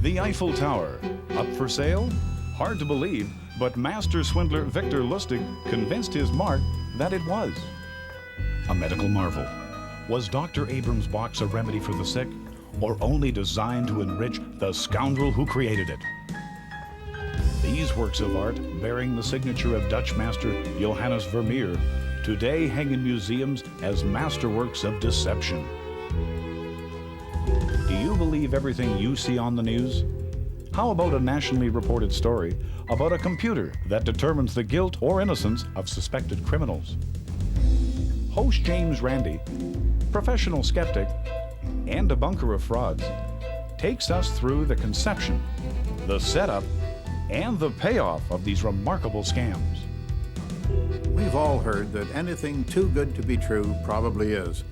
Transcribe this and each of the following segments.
The Eiffel Tower, up for sale? Hard to believe, but master swindler Victor Lustig convinced his mark that it was. A medical marvel. Was Dr. Abrams' box a remedy for the sick, or only designed to enrich the scoundrel who created it? These works of art, bearing the signature of Dutch master Johannes Vermeer, today hang in museums as masterworks of deception. Do you believe everything you see on the news? How about a nationally reported story about a computer that determines the guilt or innocence of suspected criminals? Host James Randi, professional skeptic and debunker of frauds, takes us through the conception, the setup, and the payoff of these remarkable scams. We've all heard that anything too good to be true probably is.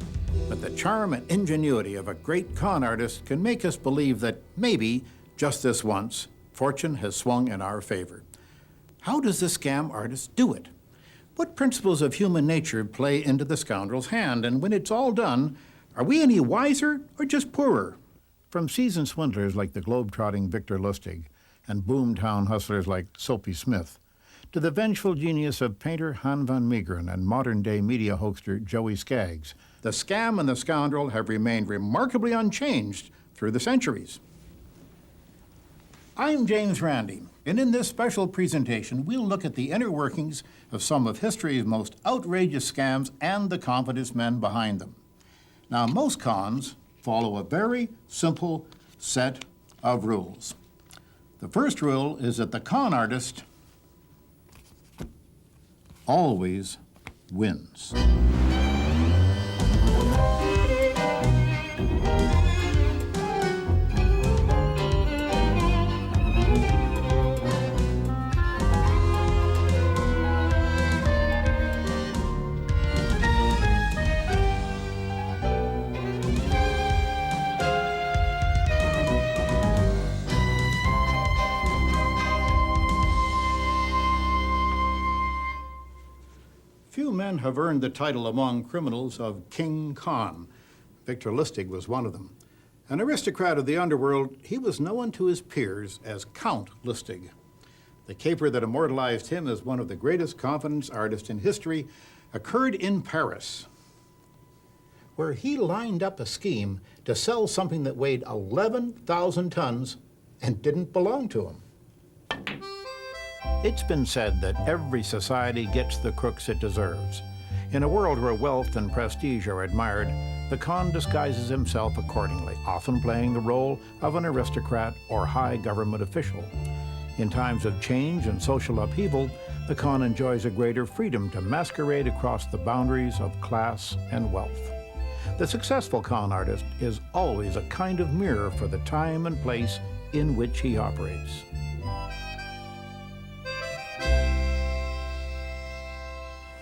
But the charm and ingenuity of a great con artist can make us believe that maybe, just this once, fortune has swung in our favor. How does the scam artist do it? What principles of human nature play into the scoundrel's hand? And when it's all done, are we any wiser or just poorer? From seasoned swindlers like the globe-trotting Victor Lustig and boomtown hustlers like Soapy Smith, to the vengeful genius of painter Han van Meegeren and modern-day media hoaxer Joey Skaggs, the scam and the scoundrel have remained remarkably unchanged through the centuries. I'm James Randi, and in this special presentation, we'll look at the inner workings of some of history's most outrageous scams and the confidence men behind them. Now, most cons follow a very simple set of rules. The first rule is that the con artist always wins. Few men have earned the title among criminals of King Con. Victor Lustig was one of them. An aristocrat of the underworld, he was known to his peers as Count Lustig. The caper that immortalized him as one of the greatest confidence artists in history occurred in Paris, where he lined up a scheme to sell something that weighed 11,000 tons and didn't belong to him. It's been said that every society gets the crooks it deserves. In a world where wealth and prestige are admired, the con disguises himself accordingly, often playing the role of an aristocrat or high government official. In times of change and social upheaval, the con enjoys a greater freedom to masquerade across the boundaries of class and wealth. The successful con artist is always a kind of mirror for the time and place in which he operates.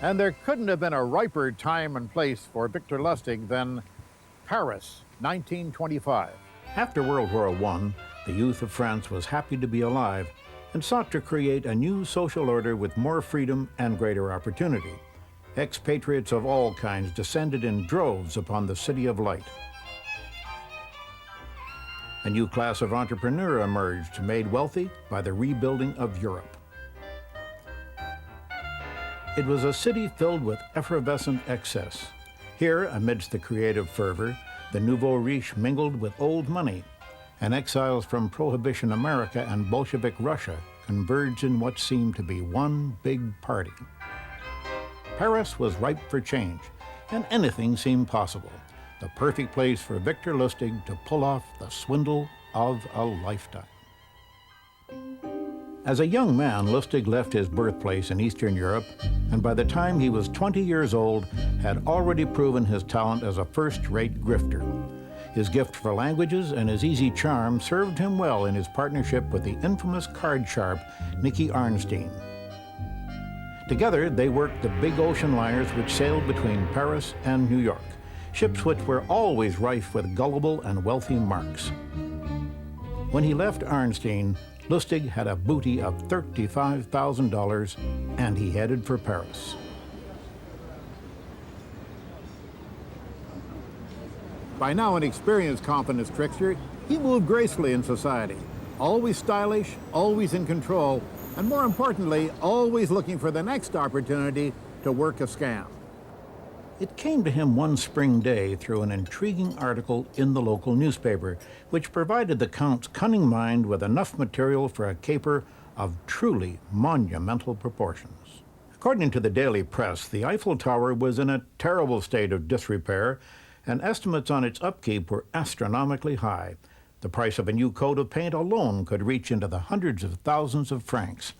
And there couldn't have been a riper time and place for Victor Lustig than Paris, 1925. After World War I, the youth of France was happy to be alive and sought to create a new social order with more freedom and greater opportunity. Expatriates of all kinds descended in droves upon the City of Light. A new class of entrepreneur emerged, made wealthy by the rebuilding of Europe. It was a city filled with effervescent excess. Here, amidst the creative fervor, the nouveau riche mingled with old money, and exiles from Prohibition America and Bolshevik Russia converged in what seemed to be one big party. Paris was ripe for change, and anything seemed possible. The perfect place for Victor Lustig to pull off the swindle of a lifetime. As a young man, Lustig left his birthplace in Eastern Europe, and by the time he was 20 years old, had already proven his talent as a first-rate grifter. His gift for languages and his easy charm served him well in his partnership with the infamous card sharp Nicky Arnstein. Together, they worked the big ocean liners which sailed between Paris and New York, ships which were always rife with gullible and wealthy marks. When he left Arnstein, Lustig had a booty of $35,000, and he headed for Paris. By now an experienced confidence trickster, he moved gracefully in society. always stylish, always in control, and more importantly, always looking for the next opportunity to work a scam. It came to him one spring day through an intriguing article in the local newspaper, which provided the Count's cunning mind with enough material for a caper of truly monumental proportions. According to the daily press, the Eiffel Tower was in a terrible state of disrepair, and estimates on its upkeep were astronomically high. The price of a new coat of paint alone could reach into the hundreds of thousands of francs.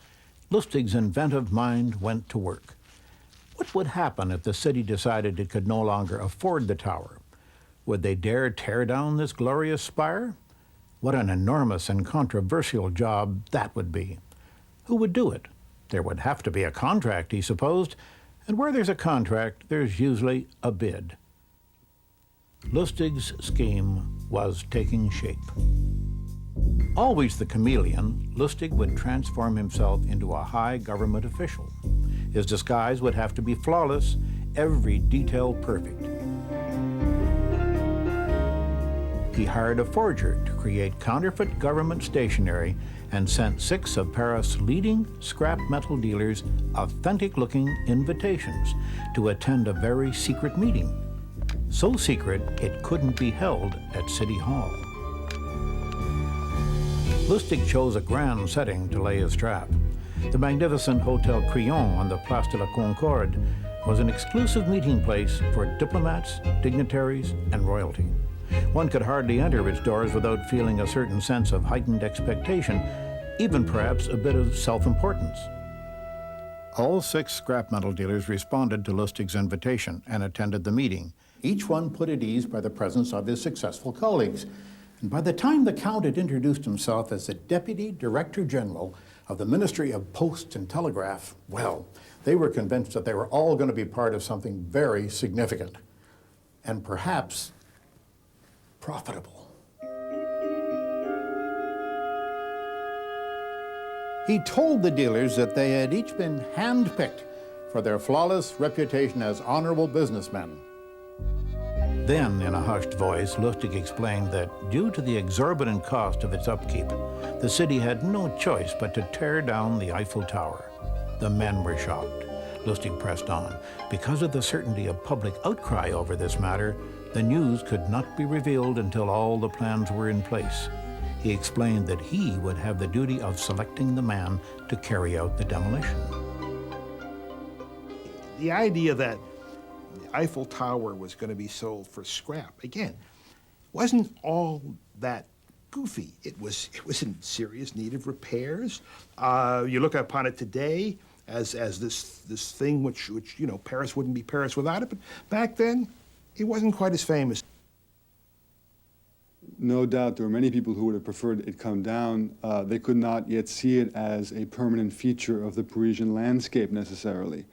Lustig's inventive mind went to work. What would happen if the city decided it could no longer afford the tower? Would they dare tear down this glorious spire? What an enormous and controversial job that would be. Who would do it? There would have to be a contract, he supposed, and where there's a contract, there's usually a bid. Lustig's scheme was taking shape. Always the chameleon, Lustig would transform himself into a high government official. His disguise would have to be flawless, every detail perfect. He hired a forger to create counterfeit government stationery and sent 6 of Paris' leading scrap metal dealers authentic-looking invitations to attend a very secret meeting. So secret, it couldn't be held at City Hall. Lustig chose a grand setting to lay his trap. The magnificent Hotel Crillon on the Place de la Concorde was an exclusive meeting place for diplomats, dignitaries, and royalty. One could hardly enter its doors without feeling a certain sense of heightened expectation, even perhaps a bit of self-importance. All 6 scrap metal dealers responded to Lustig's invitation and attended the meeting, each one put at ease by the presence of his successful colleagues. And by the time the Count had introduced himself as the Deputy Director General of the Ministry of Posts and Telegraph, well, they were convinced that they were all going to be part of something very significant and perhaps profitable. He told the dealers that they had each been handpicked for their flawless reputation as honorable businessmen. Then, in a hushed voice, Lustig explained that due to the exorbitant cost of its upkeep, the city had no choice but to tear down the Eiffel Tower. The men were shocked. Lustig pressed on. Because of the certainty of public outcry over this matter, the news could not be revealed until all the plans were in place. He explained that he would have the duty of selecting the man to carry out the demolition. The idea that the Eiffel Tower was going to be sold for scrap, again, wasn't all that goofy. It was in serious need of repairs. You look upon it today as this thing which you know, Paris wouldn't be Paris without it, but back then it wasn't quite as famous. No doubt there were many people who would have preferred it come down. They could not yet see it as a permanent feature of the Parisian landscape necessarily.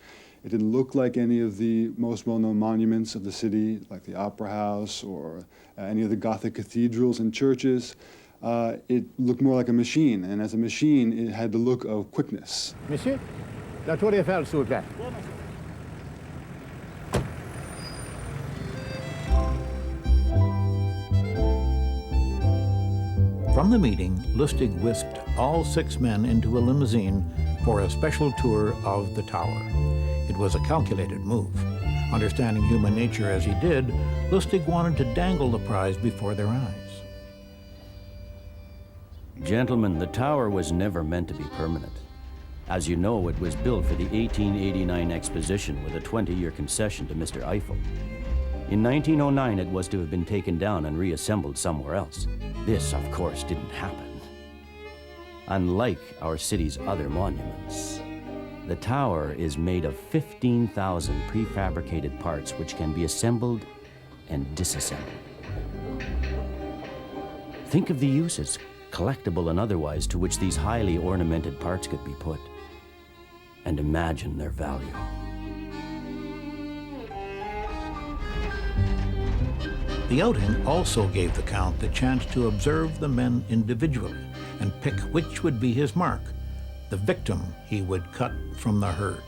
It didn't look like any of the most well-known monuments of the city, like the Opera House or any of the Gothic cathedrals and churches. It looked more like a machine, and as a machine, it had the look of quickness. Monsieur, la Tour Eiffel, s'il vous plaît. From the meeting, Lustig whisked all 6 men into a limousine for a special tour of the tower. It was a calculated move. Understanding human nature as he did, Lustig wanted to dangle the prize before their eyes. Gentlemen, the tower was never meant to be permanent. As you know, it was built for the 1889 exposition with a 20-year concession to Mr. Eiffel. In 1909, it was to have been taken down and reassembled somewhere else. This, of course, didn't happen. Unlike our city's other monuments, the tower is made of 15,000 prefabricated parts which can be assembled and disassembled. Think of the uses, collectible and otherwise, to which these highly ornamented parts could be put, and imagine their value. The outing also gave the Count the chance to observe the men individually and pick which would be his mark, the victim he would cut from the herd.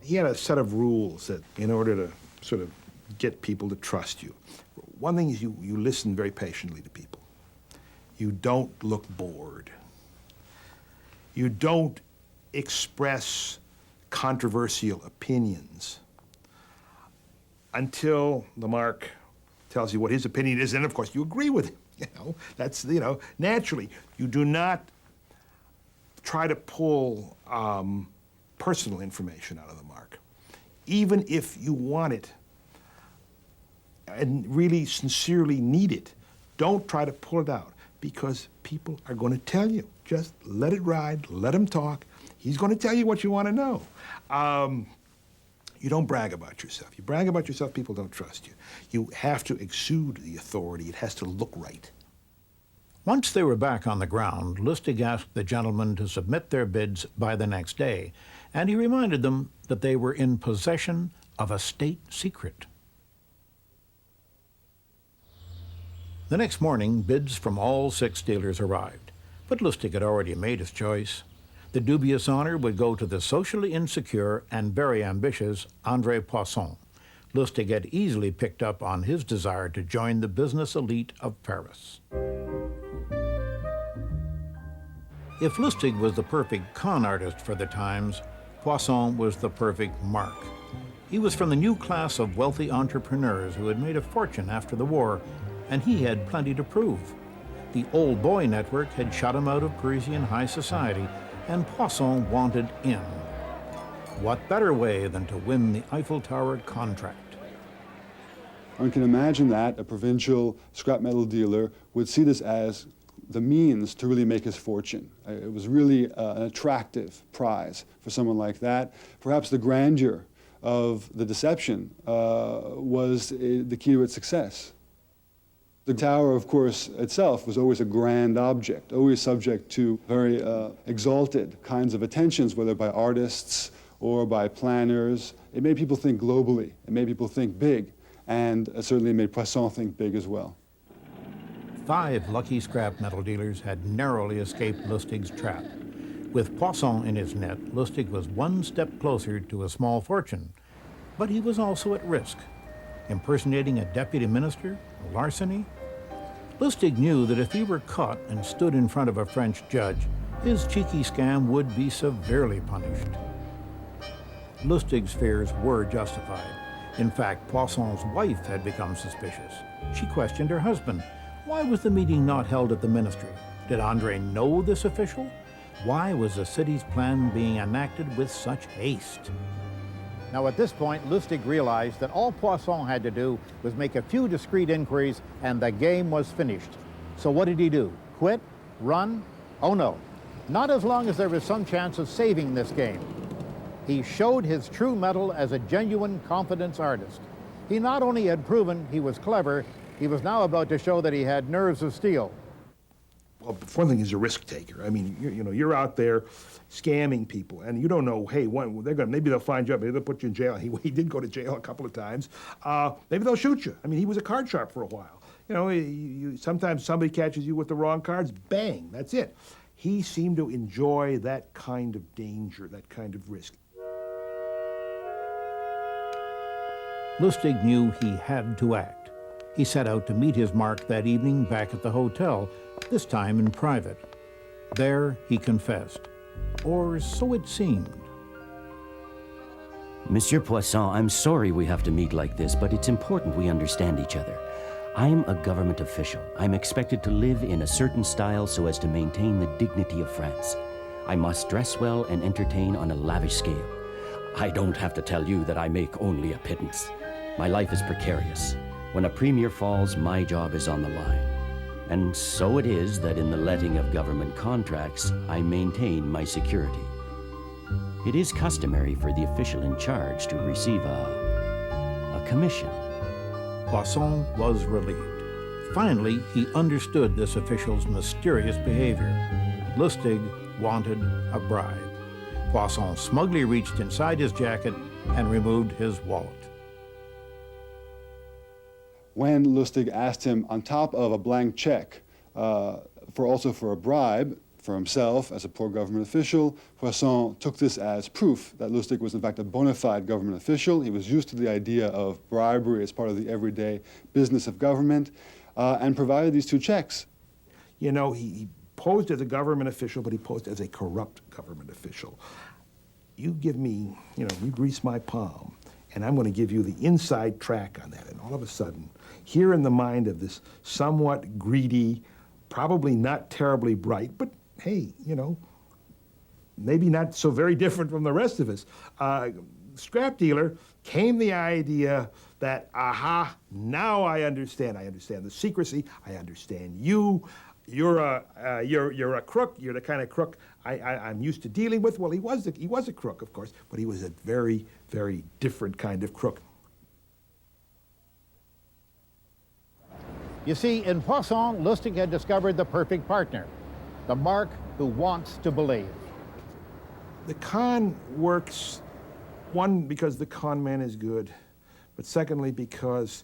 He had a set of rules that, in order to sort of get people to trust you, one thing is you listen very patiently to people. You don't look bored. You don't express controversial opinions until the mark tells you what his opinion is, and of course you agree with him. That's, naturally. You do not try to pull personal information out of the mark, even if you want it and really sincerely need it. Don't try to pull it out, because people are going to tell you. Just let it ride, let him talk. He's going to tell you what you want to know. You don't brag about yourself. You brag about yourself, people don't trust you. You have to exude the authority. It has to look right. Once they were back on the ground, Lustig asked the gentlemen to submit their bids by the next day, and he reminded them that they were in possession of a state secret. The next morning, bids from all 6 dealers arrived, but Lustig had already made his choice. The dubious honor would go to the socially insecure and very ambitious André Poisson. Lustig had easily picked up on his desire to join the business elite of Paris. If Lustig was the perfect con artist for the times, Poisson was the perfect mark. He was from the new class of wealthy entrepreneurs who had made a fortune after the war, and he had plenty to prove. The old boy network had shut him out of Parisian high society, and Poisson wanted in. What better way than to win the Eiffel Tower contract? One can imagine that a provincial scrap metal dealer would see this as the means to really make his fortune. It was really an attractive prize for someone like that. Perhaps the grandeur of the deception was the key to its success. The tower, of course, itself was always a grand object, always subject to very exalted kinds of attentions, whether by artists or by planners. It made people think globally. It made people think big, and certainly made Poisson think big as well. 5 lucky scrap metal dealers had narrowly escaped Lustig's trap. With Poisson in his net, Lustig was one step closer to a small fortune, but he was also at risk. Impersonating a deputy minister, larceny. Lustig knew that if he were caught and stood in front of a French judge, his cheeky scam would be severely punished. Lustig's fears were justified. In fact, Poisson's wife had become suspicious. She questioned her husband. Why was the meeting not held at the ministry? Did André know this official? Why was the city's plan being enacted with such haste? Now at this point, Lustig realized that all Poisson had to do was make a few discreet inquiries and the game was finished. So what did he do? Quit? Run? Oh no. Not as long as there was some chance of saving this game. He showed his true mettle as a genuine confidence artist. He not only had proven he was clever, he was now about to show that he had nerves of steel. Well, one thing, he's a risk taker. I mean, you're out there scamming people, and you don't know. Hey, maybe they'll find you up. Maybe they'll put you in jail. He did go to jail a couple of times. Maybe they'll shoot you. I mean, he was a card sharp for a while. Sometimes somebody catches you with the wrong cards. Bang, that's it. He seemed to enjoy that kind of danger, that kind of risk. Lustig knew he had to act. He set out to meet his mark that evening back at the hotel, this time in private. There he confessed, or so it seemed. Monsieur Poisson, I'm sorry we have to meet like this, but it's important we understand each other. I'm a government official. I'm expected to live in a certain style so as to maintain the dignity of France. I must dress well and entertain on a lavish scale. I don't have to tell you that I make only a pittance. My life is precarious. When a premier falls, my job is on the line. And so it is that in the letting of government contracts, I maintain my security. It is customary for the official in charge to receive a commission. Poisson was relieved. Finally, he understood this official's mysterious behavior. Lustig wanted a bribe. Poisson smugly reached inside his jacket and removed his wallet. When Lustig asked him, on top of a blank check, for a bribe for himself as a poor government official, Poisson took this as proof that Lustig was in fact a bona fide government official. He was used to the idea of bribery as part of the everyday business of government, and provided these 2 checks. You know, he posed as a government official, but he posed as a corrupt government official. You give me, you grease my palm, and I'm going to give you the inside track on that. And all of a sudden, here in the mind of this somewhat greedy, probably not terribly bright, but hey, maybe not so very different from the rest of us, scrap dealer, came the idea that, aha, now I understand. I understand the secrecy. I understand you. You're a crook. You're the kind of crook I'm used to dealing with. Well, he was a crook, of course, but he was a very, very different kind of crook. You see, in Poisson, Lustig had discovered the perfect partner, the Mark who wants to believe. The con works, one, because the con man is good, but secondly, because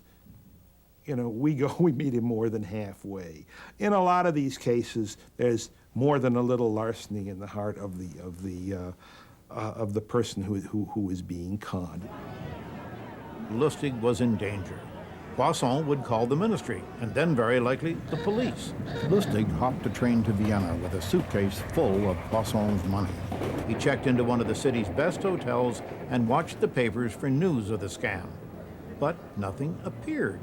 we meet him more than halfway. In a lot of these cases, there's more than a little larceny in the heart of the person who is being conned. Lustig was in danger. Poisson would call the ministry, and then very likely the police. Lustig hopped a train to Vienna with a suitcase full of Poisson's money. He checked into one of the city's best hotels and watched the papers for news of the scam. But nothing appeared.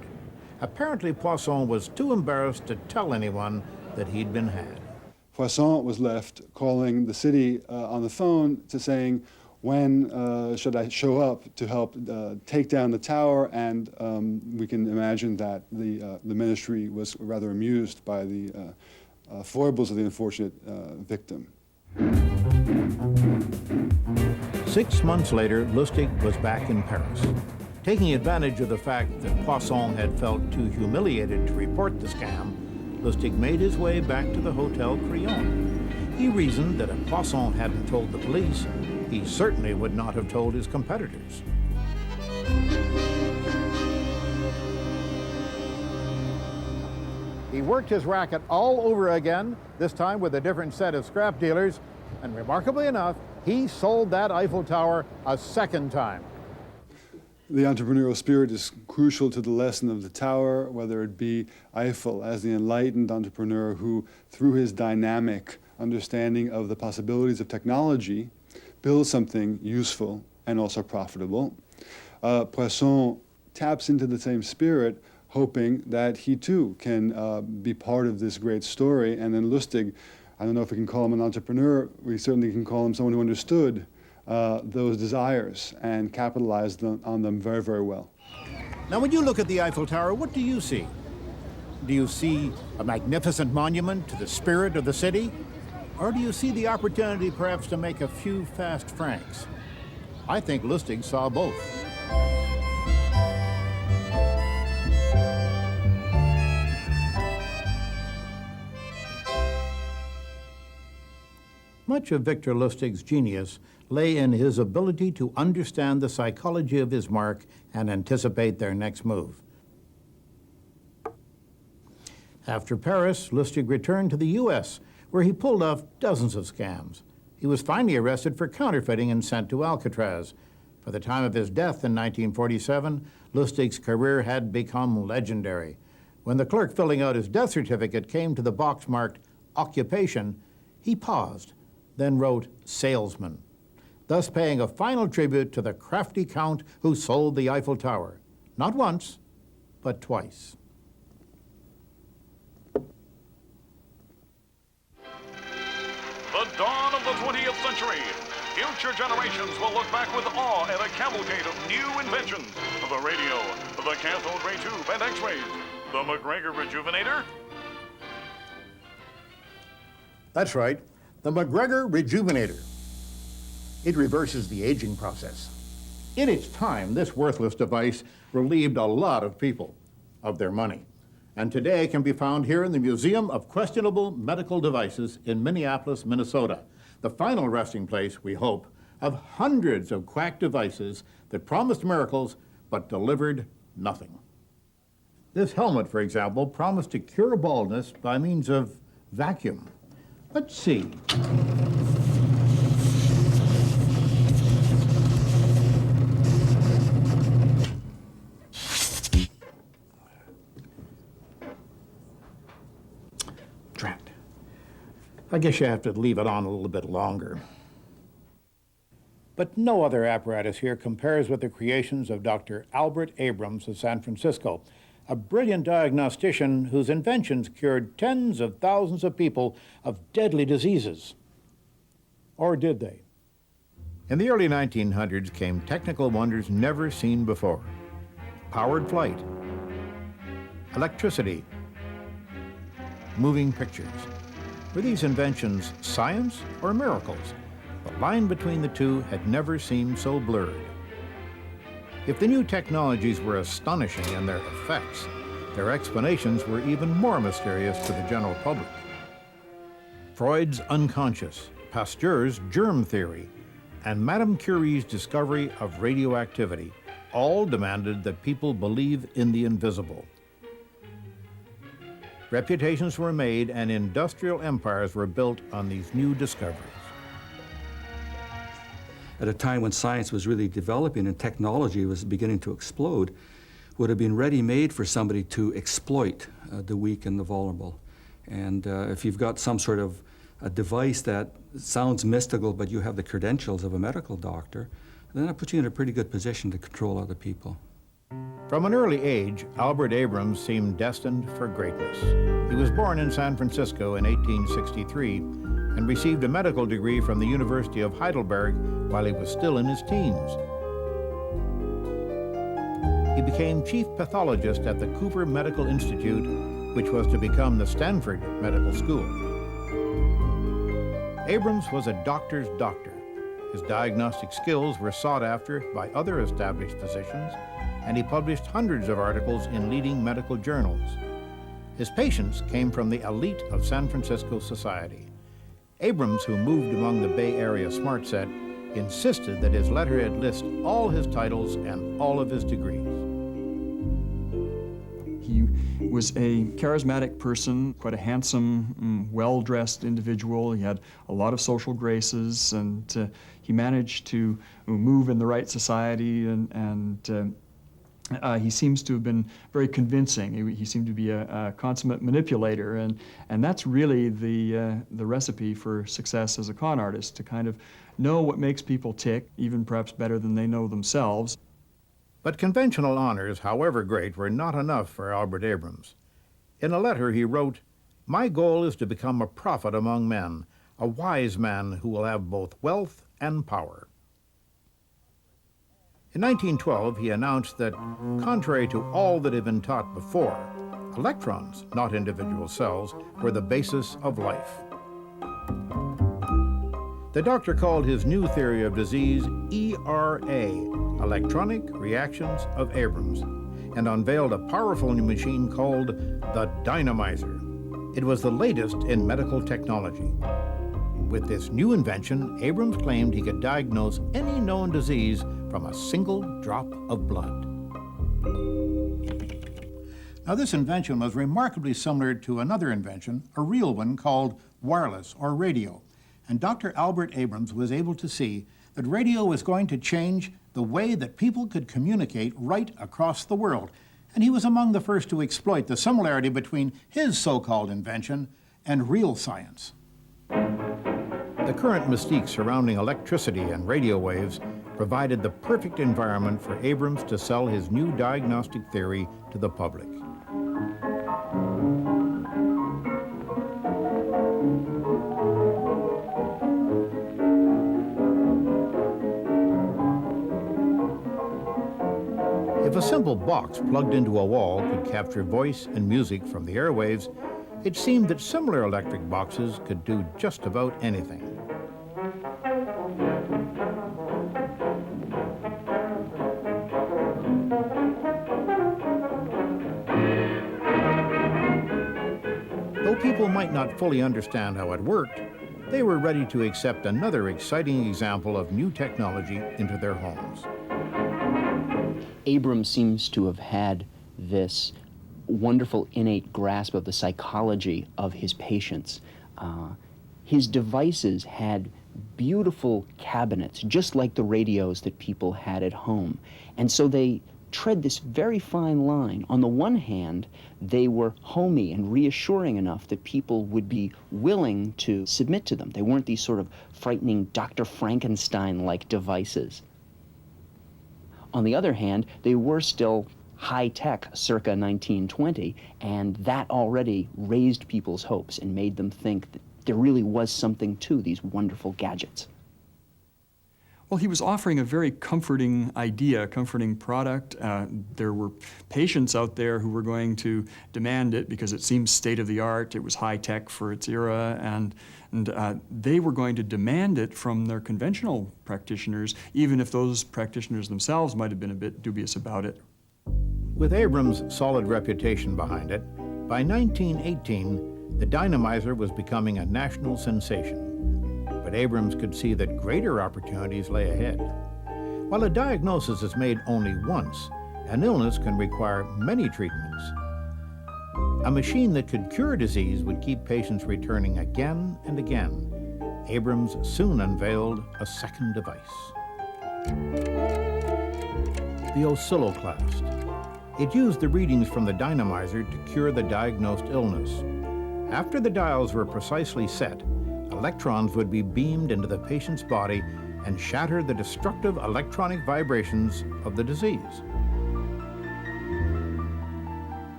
Apparently, Poisson was too embarrassed to tell anyone that he'd been had. Poisson was left calling the city on the phone to saying, when should I show up to help take down the tower? And we can imagine that the ministry was rather amused by the foibles of the unfortunate victim. 6 months later, Lustig was back in Paris. Taking advantage of the fact that Poisson had felt too humiliated to report the scam, Lustig made his way back to the Hotel Crillon. He reasoned that if Poisson hadn't told the police, he certainly would not have told his competitors. He worked his racket all over again, this time with a different set of scrap dealers, and remarkably enough, he sold that Eiffel Tower a second time. The entrepreneurial spirit is crucial to the lesson of the tower, whether it be Eiffel as the enlightened entrepreneur who, through his dynamic understanding of the possibilities of technology, builds something useful and also profitable. Poisson taps into the same spirit, hoping that he too can be part of this great story. And then Lustig, I don't know if we can call him an entrepreneur, we certainly can call him someone who understood those desires and capitalized on them very, very well. Now, when you look at the Eiffel Tower, what do you see? Do you see a magnificent monument to the spirit of the city? Or do you see the opportunity perhaps to make a few fast francs? I think Lustig saw both. Much of Victor Lustig's genius lay in his ability to understand the psychology of his mark and anticipate their next move. After Paris, Lustig returned to the U.S., where he pulled off dozens of scams. He was finally arrested for counterfeiting and sent to Alcatraz. By the time of his death in 1947, Lustig's career had become legendary. When the clerk filling out his death certificate came to the box marked occupation, he paused, then wrote salesman, thus paying a final tribute to the crafty count who sold the Eiffel Tower, not once, but twice. The dawn of the 20th century. Future generations will look back with awe at a cavalcade of new inventions. The radio, the cathode ray tube and x-rays, the McGregor Rejuvenator. That's right, the McGregor Rejuvenator. It reverses the aging process. In its time, this worthless device relieved a lot of people of their money. And today can be found here in the Museum of Questionable Medical Devices in Minneapolis, Minnesota, the final resting place, we hope, of hundreds of quack devices that promised miracles but delivered nothing. This helmet, for example, promised to cure baldness by means of vacuum. Let's see. Trap. I guess you have to leave it on a little bit longer. But no other apparatus here compares with the creations of Dr. Albert Abrams of San Francisco, a brilliant diagnostician whose inventions cured tens of thousands of people of deadly diseases. Or did they? In the early 1900s came technical wonders never seen before. Powered flight, electricity, moving pictures. Were these inventions science or miracles? The line between the two had never seemed so blurred. If the new technologies were astonishing in their effects, their explanations were even more mysterious to the general public. Freud's unconscious, Pasteur's germ theory, and Madame Curie's discovery of radioactivity all demanded that people believe in the invisible. Reputations were made and industrial empires were built on these new discoveries. At a time when science was really developing and technology was beginning to explode, would have been ready-made for somebody to exploit the weak and the vulnerable. And if you've got some sort of a device that sounds mystical, but you have the credentials of a medical doctor, then that puts you in a pretty good position to control other people. From an early age, Albert Abrams seemed destined for greatness. He was born in San Francisco in 1863 and received a medical degree from the University of Heidelberg while he was still in his teens. He became chief pathologist at the Cooper Medical Institute, which was to become the Stanford Medical School. Abrams was a doctor's doctor. His diagnostic skills were sought after by other established physicians, and he published hundreds of articles in leading medical journals. His patients came from the elite of San Francisco society. Abrams, who moved among the Bay Area smart set, insisted that his letterhead list all his titles and all of his degrees. He was a charismatic person, quite a handsome, well-dressed individual. He had a lot of social graces, and he managed to move in the right society, and he seems to have been very convincing. He seemed to be a consummate manipulator, and that's really the recipe for success as a con artist, to kind of know what makes people tick, even perhaps better than they know themselves. But conventional honors, however great, were not enough for Albert Abrams. In a letter he wrote, "My goal is to become a prophet among men, a wise man who will have both wealth and power." In 1912, he announced that, contrary to all that had been taught before, electrons, not individual cells, were the basis of life. The doctor called his new theory of disease ERA, Electronic Reactions of Abrams, and unveiled a powerful new machine called the Dynamizer. It was the latest in medical technology. With this new invention, Abrams claimed he could diagnose any known disease from a single drop of blood. Now, this invention was remarkably similar to another invention, a real one called wireless or radio. And Dr. Albert Abrams was able to see that radio was going to change the way that people could communicate right across the world. And he was among the first to exploit the similarity between his so-called invention and real science. The current mystique surrounding electricity and radio waves provided the perfect environment for Abrams to sell his new diagnostic theory to the public. If a simple box plugged into a wall could capture voice and music from the airwaves, it seemed that similar electric boxes could do just about anything. Though people might not fully understand how it worked, they were ready to accept another exciting example of new technology into their homes. Abrams seems to have had this wonderful innate grasp of the psychology of his patients. His devices had beautiful cabinets, just like the radios that people had at home. And so they tread this very fine line. On the one hand, they were homey and reassuring enough that people would be willing to submit to them. They weren't these sort of frightening Dr. Frankenstein-like devices. On the other hand, they were still high-tech circa 1920, and that already raised people's hopes and made them think that there really was something to these wonderful gadgets. Well, he was offering a very comforting idea, a comforting product. There were patients out there who were going to demand it because it seemed state-of-the-art, it was high-tech for its era, and they were going to demand it from their conventional practitioners, even if those practitioners themselves might have been a bit dubious about it. With Abrams' solid reputation behind it, by 1918, the dynamizer was becoming a national sensation. But Abrams could see that greater opportunities lay ahead. While a diagnosis is made only once, an illness can require many treatments. A machine that could cure disease would keep patients returning again and again. Abrams soon unveiled a second device. The oscilloclast. It used the readings from the dynamizer to cure the diagnosed illness. After the dials were precisely set, electrons would be beamed into the patient's body and shatter the destructive electronic vibrations of the disease.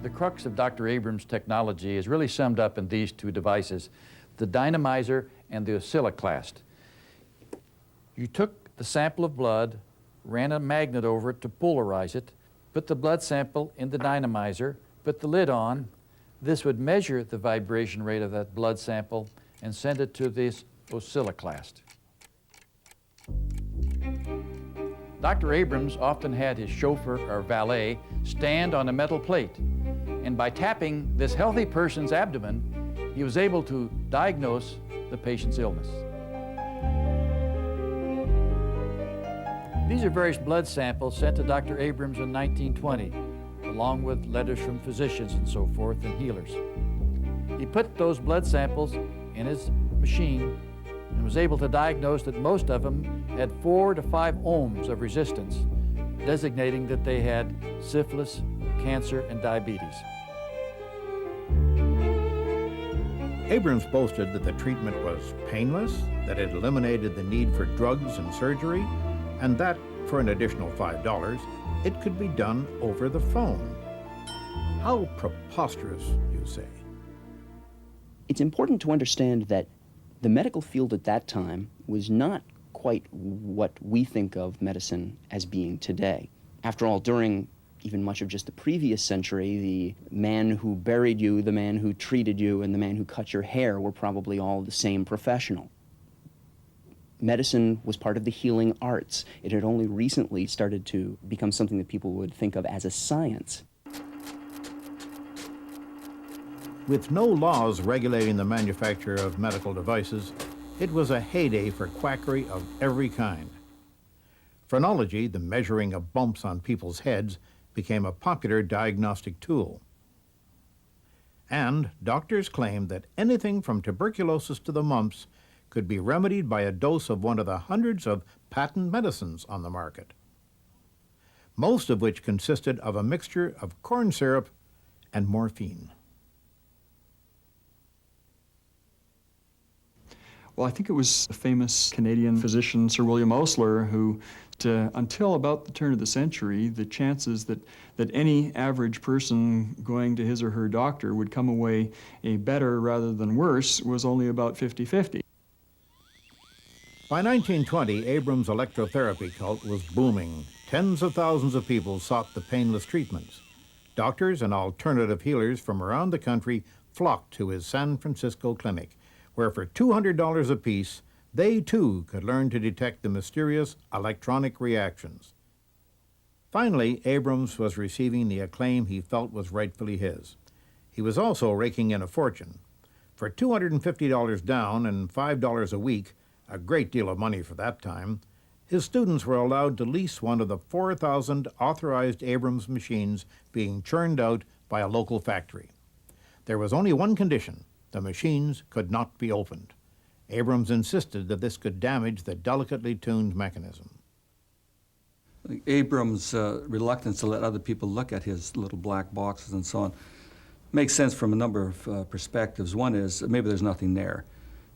The crux of Dr. Abrams' technology is really summed up in these two devices, the dynamizer and the oscilloclast. You took the sample of blood, ran a magnet over it to polarize it, put the blood sample in the dynamizer, put the lid on. This would measure the vibration rate of that blood sample and send it to this oscilloclast. Dr. Abrams often had his chauffeur or valet stand on a metal plate, and by tapping this healthy person's abdomen, he was able to diagnose the patient's illness. These are various blood samples sent to Dr. Abrams in 1920, along with letters from physicians and so forth and healers. He put those blood samples in his machine and was able to diagnose that most of them had 4 to 5 ohms of resistance, designating that they had syphilis, cancer, and diabetes. Abrams boasted that the treatment was painless, that it eliminated the need for drugs and surgery, and that, for an additional $5, it could be done over the phone. How preposterous, you say? It's important to understand that the medical field at that time was not quite what we think of medicine as being today. After all, during even much of just the previous century, the man who buried you, the man who treated you, and the man who cut your hair were probably all the same professional. Medicine was part of the healing arts. It had only recently started to become something that people would think of as a science. With no laws regulating the manufacture of medical devices, it was a heyday for quackery of every kind. Phrenology, the measuring of bumps on people's heads, became a popular diagnostic tool. And doctors claimed that anything from tuberculosis to the mumps could be remedied by a dose of one of the hundreds of patent medicines on the market, most of which consisted of a mixture of corn syrup and morphine. Well, I think it was the famous Canadian physician Sir William Osler who, until about the turn of the century, the chances that any average person going to his or her doctor would come away better rather than worse was only about 50-50. By 1920, Abrams' electrotherapy cult was booming. Tens of thousands of people sought the painless treatments. Doctors and alternative healers from around the country flocked to his San Francisco clinic, where for $200 apiece, they too could learn to detect the mysterious electronic reactions. Finally, Abrams was receiving the acclaim he felt was rightfully his. He was also raking in a fortune. For $250 down and $5 a week, a great deal of money for that time, his students were allowed to lease one of the 4,000 authorized Abrams machines being churned out by a local factory. There was only one condition: the machines could not be opened. Abrams insisted that this could damage the delicately tuned mechanism. Abrams' reluctance to let other people look at his little black boxes and so on makes sense from a number of perspectives. One is maybe there's nothing there,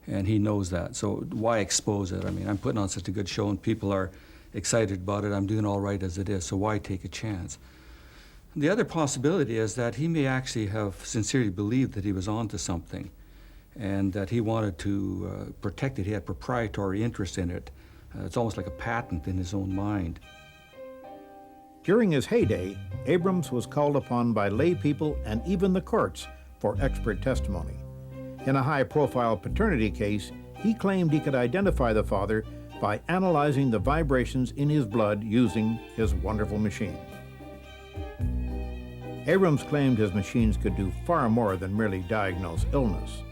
and he knows that. So why expose it? I mean, I'm putting on such a good show, and people are excited about it. I'm doing all right as it is, so why take a chance? The other possibility is that he may actually have sincerely believed that he was onto something and that he wanted to protect it. He had proprietary interest in it. It's almost like a patent in his own mind. During his heyday, Abrams was called upon by lay people and even the courts for expert testimony. In a high-profile paternity case, he claimed he could identify the father by analyzing the vibrations in his blood using his wonderful machine. Abrams claimed his machines could do far more than merely diagnose illness.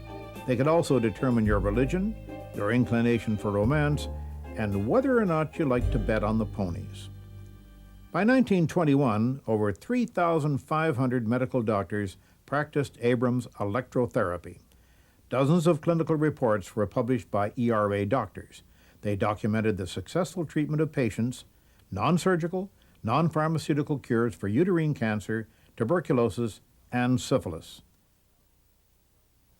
They could also determine your religion, your inclination for romance, and whether or not you like to bet on the ponies. By 1921, over 3,500 medical doctors practiced Abrams' electrotherapy. Dozens of clinical reports were published by ERA doctors. They documented the successful treatment of patients, non-surgical, non-pharmaceutical cures for uterine cancer, tuberculosis, and syphilis.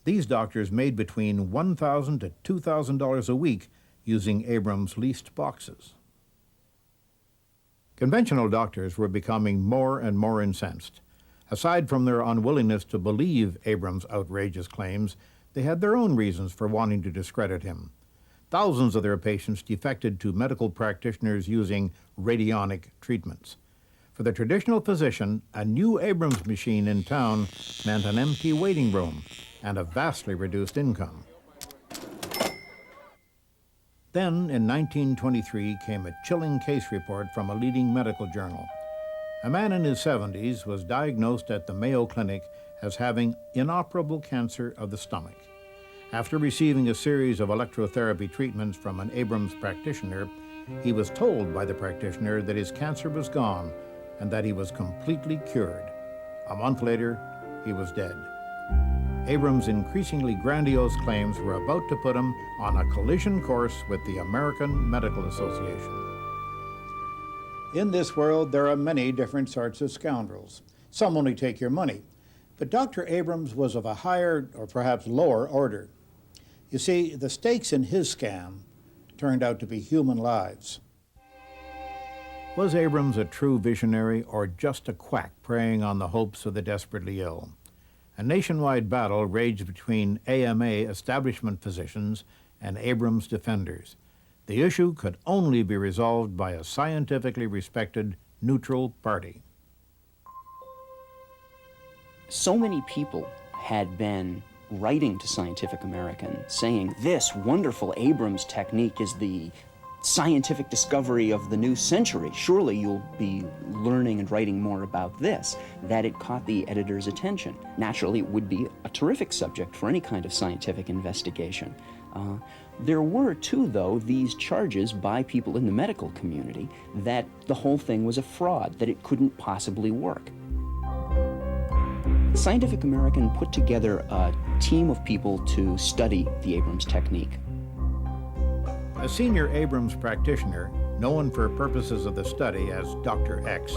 These doctors made between $1,000 to $2,000 a week using Abrams' leased boxes. Conventional doctors were becoming more and more incensed. Aside from their unwillingness to believe Abrams' outrageous claims, they had their own reasons for wanting to discredit him. Thousands of their patients defected to medical practitioners using radionic treatments. For the traditional physician, a new Abrams machine in town meant an empty waiting room and a vastly reduced income. Then, in 1923, came a chilling case report from a leading medical journal. A man in his 70s was diagnosed at the Mayo Clinic as having inoperable cancer of the stomach. After receiving a series of electrotherapy treatments from an Abrams practitioner, he was told by the practitioner that his cancer was gone and that he was completely cured. A month later, he was dead. Abrams' increasingly grandiose claims were about to put him on a collision course with the American Medical Association. In this world, there are many different sorts of scoundrels. Some only take your money. But Dr. Abrams was of a higher or perhaps lower order. You see, the stakes in his scam turned out to be human lives. Was Abrams a true visionary or just a quack preying on the hopes of the desperately ill? A nationwide battle raged between AMA establishment physicians and Abrams defenders. The issue could only be resolved by a scientifically respected neutral party. So many people had been writing to Scientific American saying, this wonderful Abrams technique is the scientific discovery of the new century. Surely you'll be learning and writing more about this, that it caught the editor's attention. Naturally, it would be a terrific subject for any kind of scientific investigation. There were, too, though, these charges by people in the medical community that the whole thing was a fraud, that it couldn't possibly work. Scientific American put together a team of people to study the Abrams technique. A senior Abrams practitioner, known for purposes of the study as Dr. X,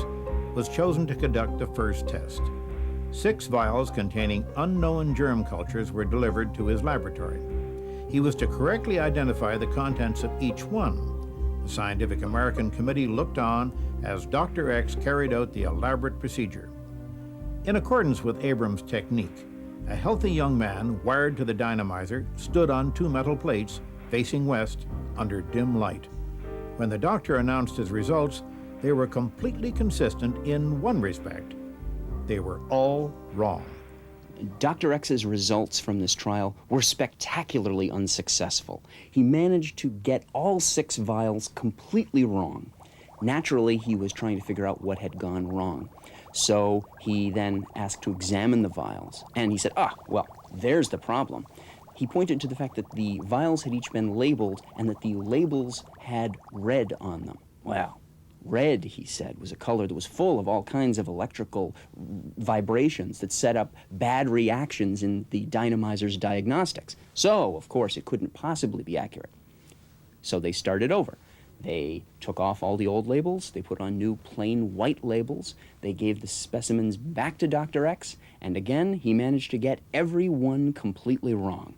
was chosen to conduct the first test. 6 vials containing unknown germ cultures were delivered to his laboratory. He was to correctly identify the contents of each one. The Scientific American Committee looked on as Dr. X carried out the elaborate procedure. In accordance with Abrams' technique, a healthy young man wired to the dynamizer stood on 2 metal plates facing west under dim light. When the doctor announced his results, they were completely consistent in one respect. They were all wrong. Dr. X's results from this trial were spectacularly unsuccessful. He managed to get all 6 vials completely wrong. Naturally, he was trying to figure out what had gone wrong. So he then asked to examine the vials, and he said, well, there's the problem. He pointed to the fact that the vials had each been labeled and that the labels had red on them. Well, red, he said, was a color that was full of all kinds of electrical vibrations that set up bad reactions in the dynamizer's diagnostics. So, of course, it couldn't possibly be accurate. So they started over. They took off all the old labels, they put on new plain white labels, they gave the specimens back to Dr. X, and again, he managed to get every one completely wrong.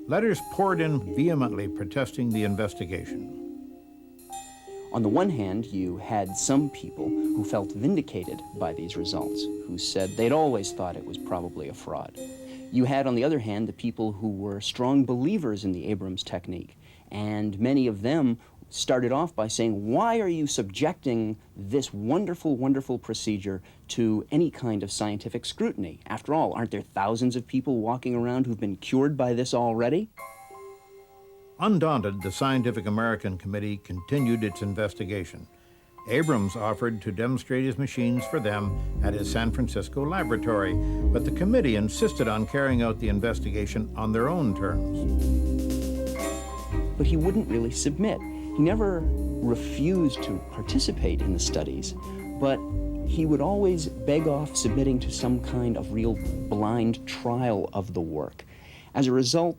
Letters poured in vehemently protesting the investigation. On the one hand, you had some people who felt vindicated by these results, who said they'd always thought it was probably a fraud. You had, on the other hand, the people who were strong believers in the Abrams technique, and many of them started off by saying, why are you subjecting this wonderful, wonderful procedure to any kind of scientific scrutiny? After all, aren't there thousands of people walking around who've been cured by this already? Undaunted, the Scientific American Committee continued its investigation. Abrams offered to demonstrate his machines for them at his San Francisco laboratory, but the committee insisted on carrying out the investigation on their own terms. But he wouldn't really submit. He never refused to participate in the studies, but he would always beg off submitting to some kind of real blind trial of the work. As a result,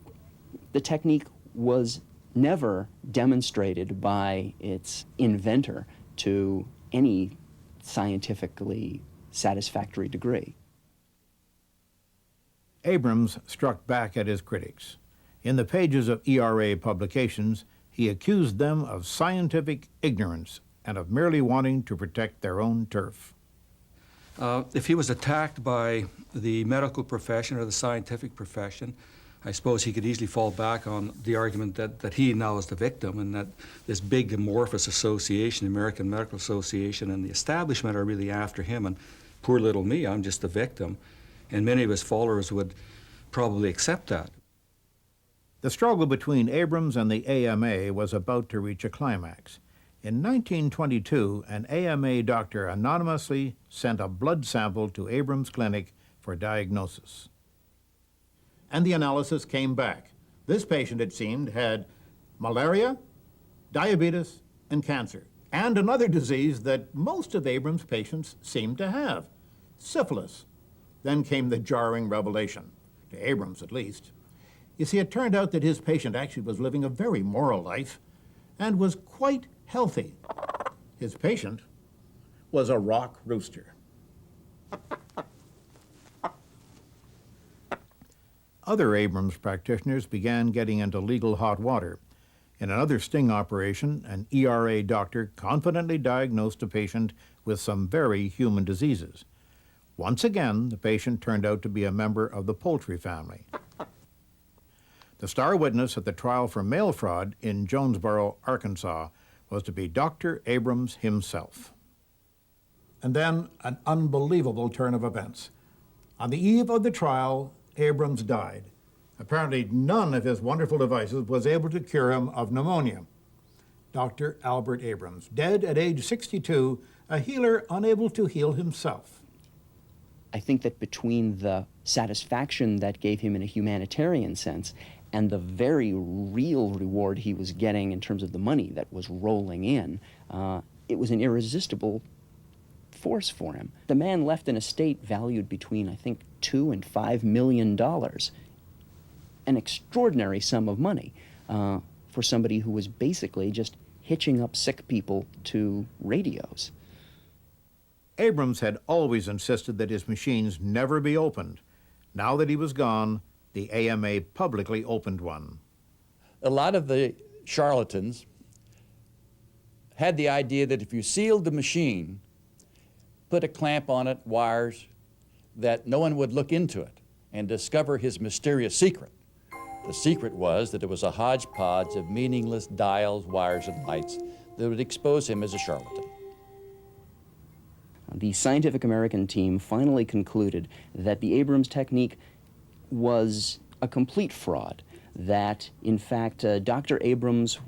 the technique was never demonstrated by its inventor to any scientifically satisfactory degree. Abrams struck back at his critics. In the pages of ERA publications, he accused them of scientific ignorance and of merely wanting to protect their own turf. If he was attacked by the medical profession or the scientific profession, I suppose he could easily fall back on the argument that he now is the victim and that this big amorphous association, American Medical Association, and the establishment are really after him, and poor little me, I'm just the victim. And many of his followers would probably accept that. The struggle between Abrams and the AMA was about to reach a climax. In 1922, an AMA doctor anonymously sent a blood sample to Abrams' clinic for diagnosis. And the analysis came back. This patient, it seemed, had malaria, diabetes, and cancer, and another disease that most of Abrams' patients seemed to have, syphilis. Then came the jarring revelation, to Abrams at least. You see, it turned out that his patient actually was living a very moral life and was quite healthy. His patient was a rock rooster. Other Abrams practitioners began getting into legal hot water. In another sting operation, an ERA doctor confidently diagnosed a patient with some very human diseases. Once again, the patient turned out to be a member of the poultry family. The star witness at the trial for mail fraud in Jonesboro, Arkansas, was to be Dr. Abrams himself. And then an unbelievable turn of events. On the eve of the trial, Abrams died. Apparently none of his wonderful devices was able to cure him of pneumonia. Dr. Albert Abrams, dead at age 62, a healer unable to heal himself. I think that between the satisfaction that gave him in a humanitarian sense and the very real reward he was getting in terms of the money that was rolling in, it was an irresistible force for him. The man left an estate valued between, I think, $2 and $5 million, an extraordinary sum of money for somebody who was basically just hitching up sick people to radios. Abrams had always insisted that his machines never be opened. Now that he was gone, the AMA publicly opened one. A lot of the charlatans had the idea that if you sealed the machine, put a clamp on it, wires, that no one would look into it and discover his mysterious secret. The secret was that it was a hodgepodge of meaningless dials, wires, and lights that would expose him as a charlatan. The Scientific American team finally concluded that the Abrams technique was a complete fraud, that in fact Dr. Abrams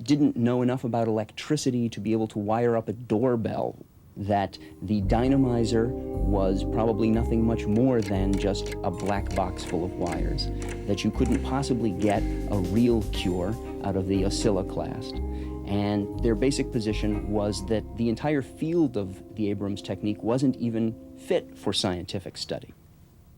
didn't know enough about electricity to be able to wire up a doorbell, that the dynamizer was probably nothing much more than just a black box full of wires, that you couldn't possibly get a real cure out of the oscilloclast. And their basic position was that the entire field of the Abrams technique wasn't even fit for scientific study.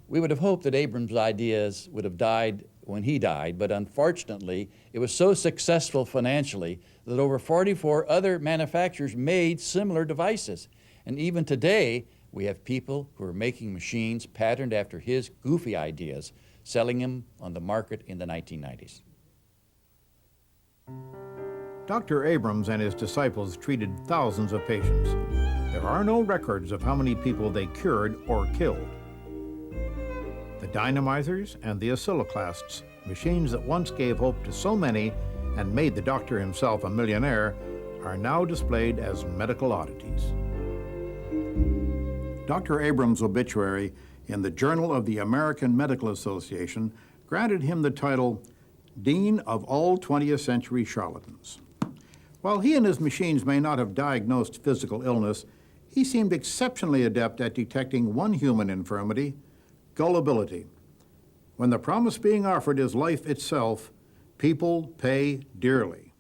We would have hoped that Abrams' ideas would have died when he died, but unfortunately, it was so successful financially that over 44 other manufacturers made similar devices. And even today, we have people who are making machines patterned after his goofy ideas, selling them on the market in the 1990s. Dr. Abrams and his disciples treated thousands of patients. There are no records of how many people they cured or killed. The dynamizers and the oscilloclasts, machines that once gave hope to so many and made the doctor himself a millionaire, are now displayed as medical oddities. Dr. Abrams' obituary in the Journal of the American Medical Association granted him the title Dean of all 20th Century Charlatans. While he and his machines may not have diagnosed physical illness, he seemed exceptionally adept at detecting one human infirmity: gullibility. When the promise being offered is life itself, people pay dearly.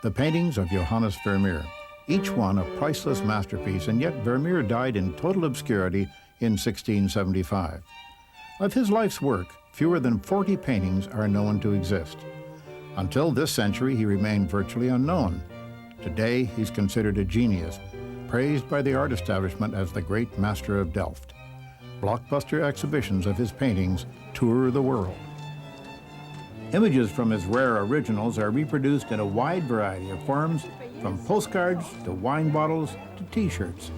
The paintings of Johannes Vermeer, each one a priceless masterpiece, and yet Vermeer died in total obscurity in 1675. Of his life's work, fewer than 40 paintings are known to exist. Until this century, he remained virtually unknown. Today, he's considered a genius, praised by the art establishment as the great master of Delft. Blockbuster exhibitions of his paintings tour the world. Images from his rare originals are reproduced in a wide variety of forms, from postcards to wine bottles to T-shirts.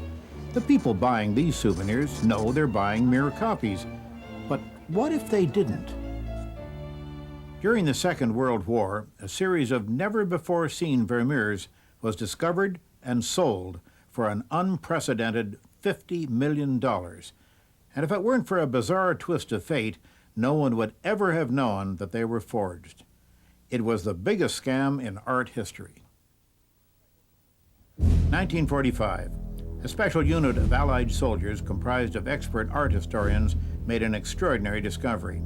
The people buying these souvenirs know they're buying mere copies, but what if they didn't? During the Second World War, a series of never-before-seen Vermeers was discovered and sold for an unprecedented $50 million. And if it weren't for a bizarre twist of fate, no one would ever have known that they were forged. It was the biggest scam in art history. 1945. A special unit of Allied soldiers comprised of expert art historians made an extraordinary discovery.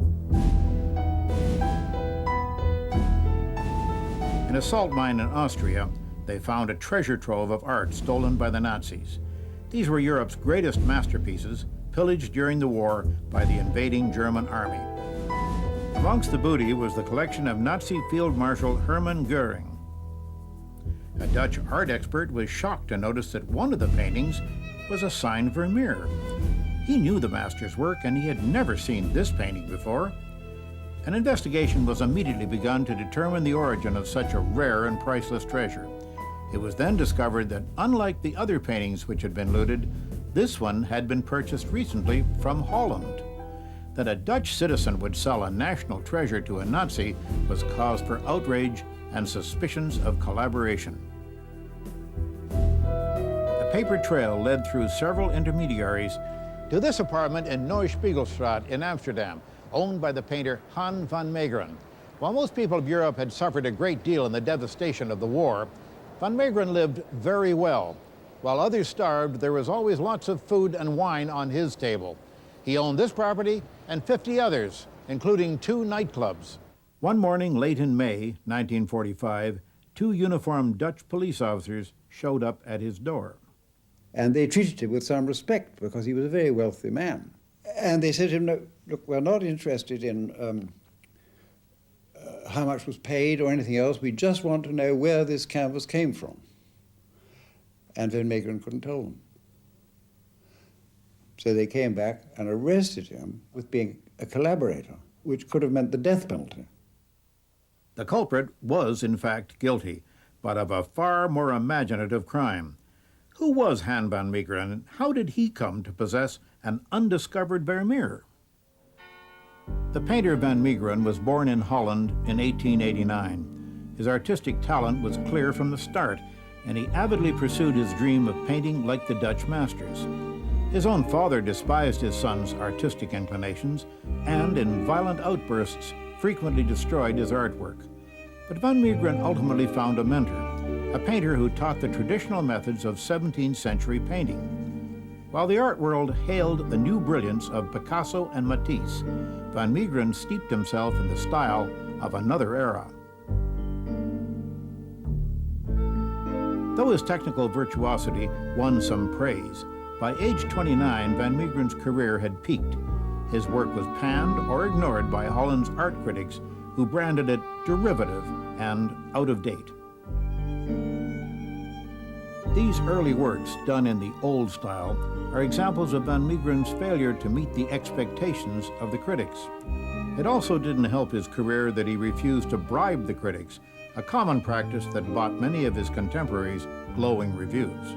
In a salt mine in Austria, they found a treasure trove of art stolen by the Nazis. These were Europe's greatest masterpieces, pillaged during the war by the invading German army. Amongst the booty was the collection of Nazi Field Marshal Hermann Goering. A Dutch art expert was shocked to notice that one of the paintings was a signed Vermeer. He knew the master's work, and he had never seen this painting before. An investigation was immediately begun to determine the origin of such a rare and priceless treasure. It was then discovered that, unlike the other paintings which had been looted, this one had been purchased recently from Holland. That a Dutch citizen would sell a national treasure to a Nazi was cause for outrage and suspicions of collaboration. A paper trail led through several intermediaries to this apartment in Neuspiegelstraat in Amsterdam, owned by the painter Han van Meegeren. While most people of Europe had suffered a great deal in the devastation of the war, van Meegeren lived very well. While others starved, there was always lots of food and wine on his table. He owned this property and 50 others, including 2 nightclubs. One morning late in May 1945, 2 uniformed Dutch police officers showed up at his door. And they treated him with some respect because he was a very wealthy man. And they said to him, "No, look, we're not interested in how much was paid or anything else. We just want to know where this canvas came from." And Van Meegeren couldn't tell them. So they came back and arrested him with being a collaborator, which could have meant the death penalty. The culprit was, in fact, guilty, but of a far more imaginative crime. Who was Han van Meegeren, and how did he come to possess an undiscovered Vermeer? The painter Van Meegeren was born in Holland in 1889. His artistic talent was clear from the start, and he avidly pursued his dream of painting like the Dutch masters. His own father despised his son's artistic inclinations and, in violent outbursts, frequently destroyed his artwork. But Van Meegeren ultimately found a mentor, a painter who taught the traditional methods of 17th century painting. While the art world hailed the new brilliance of Picasso and Matisse, Van Meegeren steeped himself in the style of another era. Though his technical virtuosity won some praise, By age 29, Van Meegeren's career had peaked. His work was panned or ignored by Holland's art critics, who branded it derivative and out of date. These early works, done in the old style, are examples of Van Meegeren's failure to meet the expectations of the critics. It also didn't help his career that he refused to bribe the critics, a common practice that bought many of his contemporaries glowing reviews.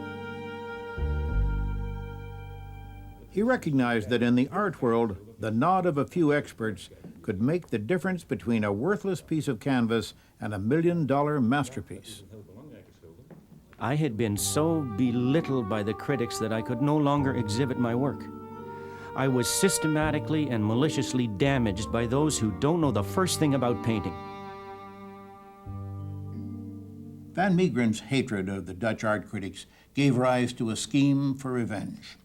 He recognized that in the art world, the nod of a few experts could make the difference between a worthless piece of canvas and $1 million masterpiece. I had been so belittled by the critics that I could no longer exhibit my work. I was systematically and maliciously damaged by those who don't know the first thing about painting. Van Meegeren's hatred of the Dutch art critics gave rise to a scheme for revenge.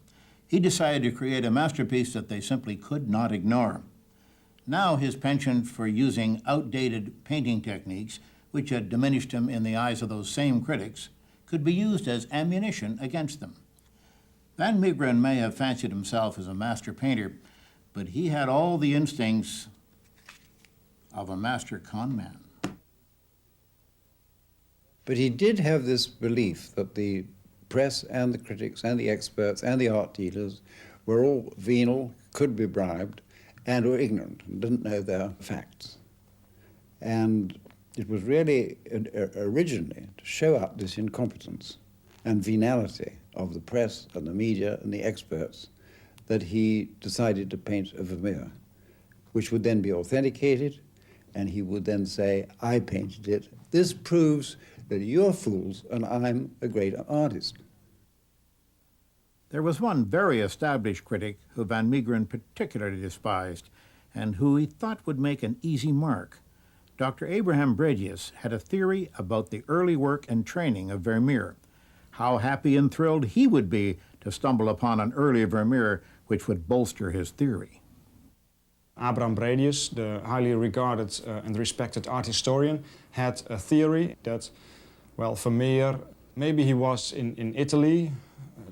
He decided to create a masterpiece that they simply could not ignore. Now his penchant for using outdated painting techniques, which had diminished him in the eyes of those same critics, could be used as ammunition against them. Van Meegeren may have fancied himself as a master painter, but he had all the instincts of a master con man. But he did have this belief that the press and the critics and the experts and the art dealers were all venal, could be bribed, and were ignorant and didn't know their facts. And it was really originally to show up this incompetence and venality of the press and the media and the experts that he decided to paint a Vermeer, which would then be authenticated, and he would then say, I painted it. This proves that you're fools and I'm a great artist. There was one very established critic who Van Meegeren particularly despised and who he thought would make an easy mark. Dr. Abraham Bredius had a theory about the early work and training of Vermeer, how happy and thrilled he would be to stumble upon an early Vermeer which would bolster his theory. Abraham Bredius, the highly regarded and respected art historian, had a theory that, well, Vermeer, maybe he was in Italy,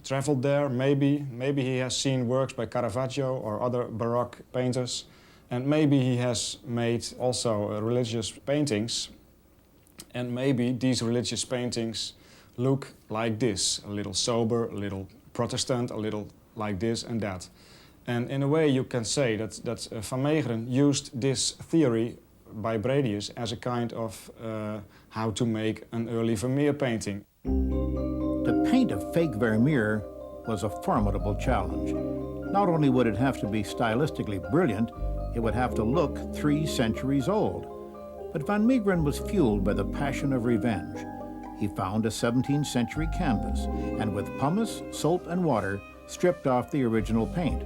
traveled there, maybe he has seen works by Caravaggio or other Baroque painters, and maybe he has made also religious paintings, and maybe these religious paintings look like this, a little sober, a little Protestant, a little like this and that. And in a way you can say that Van Meegeren used this theory by Bredius as a kind of how to make an early Vermeer painting. To paint a fake Vermeer was a formidable challenge. Not only would it have to be stylistically brilliant, it would have to look 3 centuries old. But Van Meegeren was fueled by the passion of revenge. He found a 17th century canvas and with pumice, soap, and water stripped off the original paint.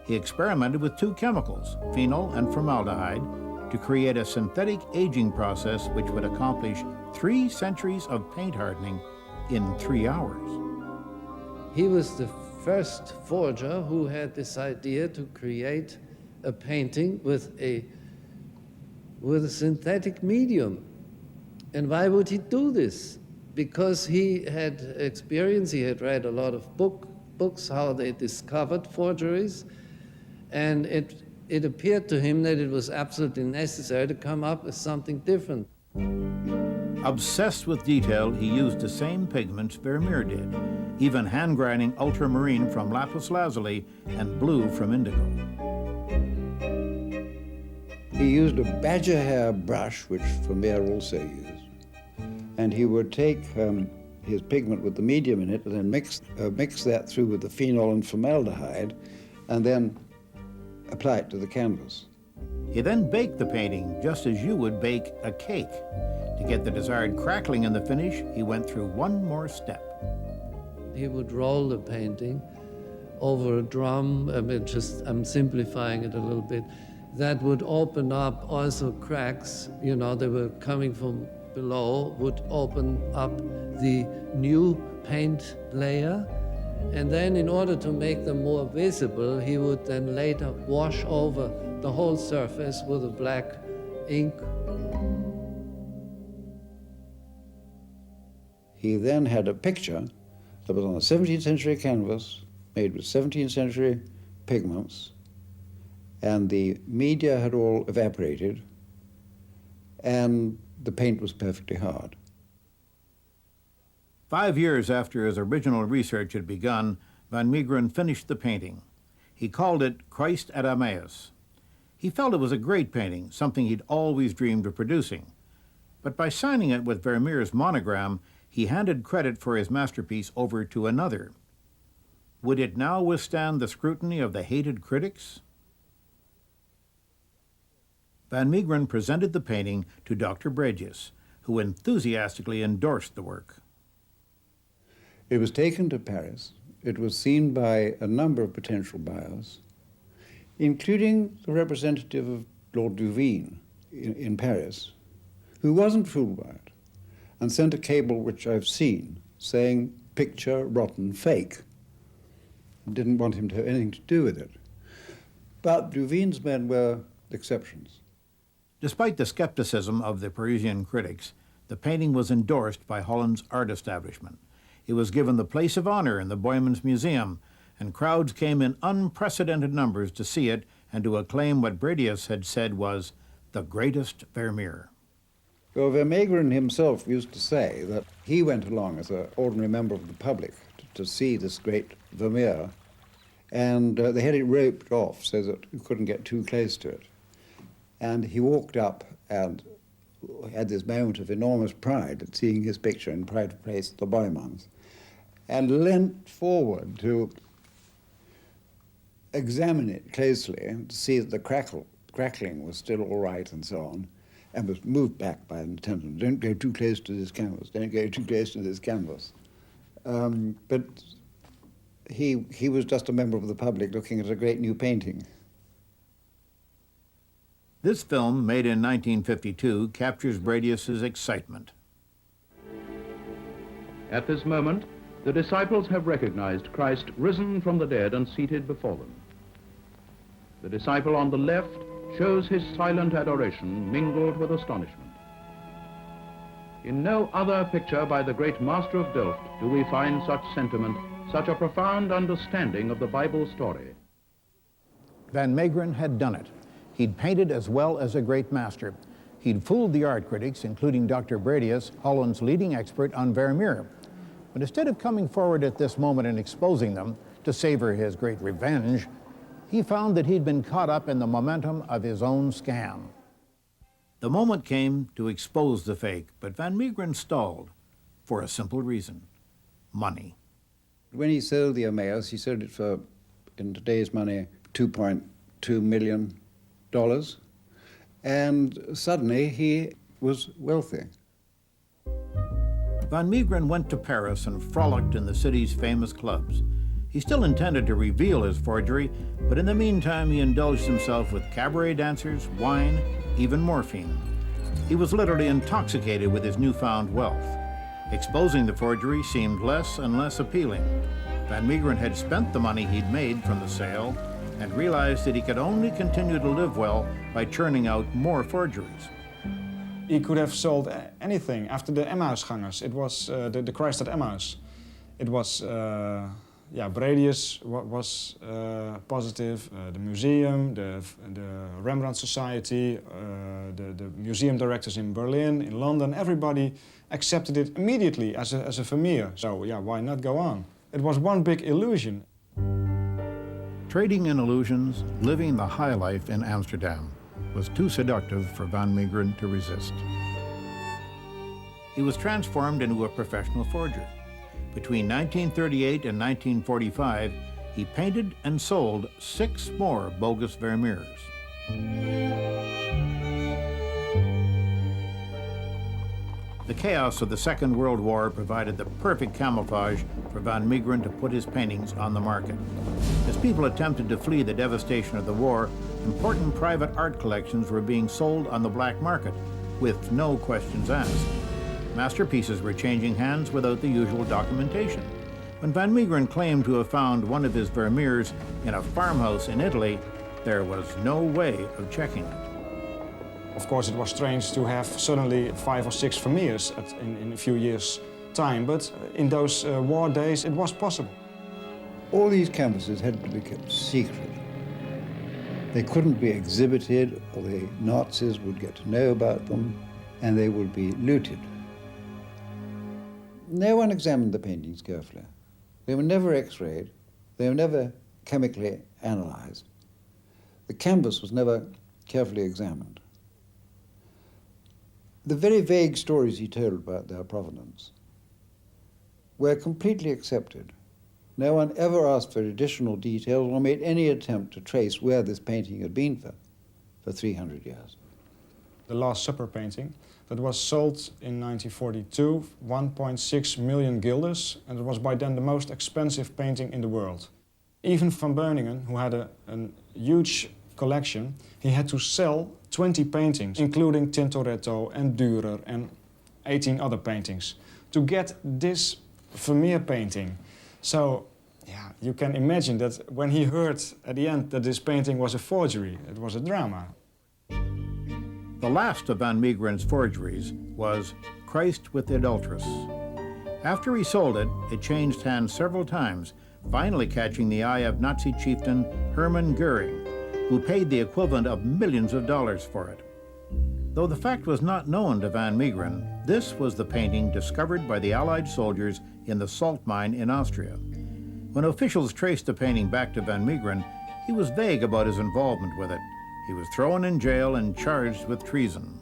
He experimented with 2 chemicals, phenol and formaldehyde, to create a synthetic aging process which would accomplish 3 centuries of paint hardening in 3 hours. He was the first forger who had this idea to create a painting with a synthetic medium. And why would he do this? Because he had experience, he had read a lot of books, how they discovered forgeries, and it appeared to him that it was absolutely necessary to come up with something different. Obsessed with detail, he used the same pigments Vermeer did, even hand-grinding ultramarine from lapis lazuli and blue from indigo. He used a badger hair brush, which Vermeer also used, and he would take his pigment with the medium in it and then mix that through with the phenol and formaldehyde and then apply it to the canvas. He then baked the painting just as you would bake a cake. To get the desired crackling in the finish, he went through one more step. He would roll the painting over a drum, I'm simplifying it a little bit, that would open up also cracks, you know, they were coming from below, would open up the new paint layer. And then in order to make them more visible, he would then later wash over the whole surface with a black ink. He then had a picture that was on a 17th century canvas made with 17th century pigments, and the media had all evaporated, and the paint was perfectly hard. 5 years after his original research had begun, Van Meegeren finished the painting. He called it Christ at Emmaus. He felt it was a great painting, something he'd always dreamed of producing. But by signing it with Vermeer's monogram, he handed credit for his masterpiece over to another. Would it now withstand the scrutiny of the hated critics? Van Meegeren presented the painting to Dr. Bredius, who enthusiastically endorsed the work. It was taken to Paris. It was seen by a number of potential buyers, including the representative of Lord Duveen in Paris, who wasn't fooled by it, and sent a cable, which I've seen, saying, "Picture rotten fake." Didn't want him to have anything to do with it. But Duveen's men were exceptions. Despite the skepticism of the Parisian critics, the painting was endorsed by Holland's art establishment. It was given the place of honor in the Boymans Museum, and crowds came in unprecedented numbers to see it and to acclaim what Bredius had said was the greatest Vermeer. Well, Vermeeren himself used to say that he went along as an ordinary member of the public to see this great Vermeer, and they had it roped off so that you couldn't get too close to it. And he walked up and had this moment of enormous pride at seeing his picture in pride place at the Boymans, and leant forward to examine it closely to see that the crackling was still all right and so on, and was moved back by an attendant. "Don't go too close to this canvas, don't go too close to this canvas." But he was just a member of the public looking at a great new painting. This film, made in 1952, captures Bredius's excitement. At this moment, the disciples have recognized Christ risen from the dead and seated before them. The disciple on the left shows his silent adoration mingled with astonishment. In no other picture by the great master of Delft do we find such sentiment, such a profound understanding of the Bible story. Van Meegeren had done it. He'd painted as well as a great master. He'd fooled the art critics, including Dr. Bredius, Holland's leading expert on Vermeer. But instead of coming forward at this moment and exposing them to savor his great revenge, he found that he'd been caught up in the momentum of his own scam. The moment came to expose the fake, but Van Meegeren stalled for a simple reason: money. When he sold the Emmaus, he sold it for, in today's money, $2.2 million. And suddenly he was wealthy. Van Meegeren went to Paris and frolicked in the city's famous clubs. He still intended to reveal his forgery, but in the meantime he indulged himself with cabaret dancers, wine, even morphine. He was literally intoxicated with his newfound wealth. Exposing the forgery seemed less and less appealing. Van Meegeren had spent the money he'd made from the sale and realized that he could only continue to live well by churning out more forgeries. He could have sold anything. After the Emmausgangers, it was the Christ at Emmaus. It was, Bredius was positive, the museum, the Rembrandt Society, the museum directors in Berlin, in London, everybody accepted it immediately as a Vermeer. So yeah, why not go on? It was one big illusion. Trading in illusions, living the high life in Amsterdam, was too seductive for Van Meegeren to resist. He was transformed into a professional forger. Between 1938 and 1945, he painted and sold 6 more bogus Vermeers. The chaos of the Second World War provided the perfect camouflage for Van Meegeren to put his paintings on the market. As people attempted to flee the devastation of the war, important private art collections were being sold on the black market, with no questions asked. Masterpieces were changing hands without the usual documentation. When Van Meegeren claimed to have found one of his Vermeers in a farmhouse in Italy, there was no way of checking it. Of course, it was strange to have suddenly 5 or 6 Vermeers in a few years' time, but in those war days it was possible. All these canvases had to be kept secret. They couldn't be exhibited, or the Nazis would get to know about them, and they would be looted. No one examined the paintings carefully. They were never x-rayed. They were never chemically analyzed. The canvas was never carefully examined. The very vague stories he told about their provenance were completely accepted. No one ever asked for additional details or made any attempt to trace where this painting had been for 300 years. The Last Supper painting that was sold in 1942, 1.6 million guilders, and it was by then the most expensive painting in the world. Even Van Beuningen, who had a huge collection, he had to sell 20 paintings, including Tintoretto and Dürer and 18 other paintings, to get this Vermeer painting. So, yeah, you can imagine that when he heard at the end that this painting was a forgery, it was a drama. The last of Van Meegeren's forgeries was Christ with the Adulteress. After he sold it, it changed hands several times, finally catching the eye of Nazi chieftain Hermann Goering, who paid the equivalent of millions of dollars for it. Though the fact was not known to Van Meegeren, this was the painting discovered by the Allied soldiers in the salt mine in Austria. When officials traced the painting back to Van Meegeren, he was vague about his involvement with it. He was thrown in jail and charged with treason.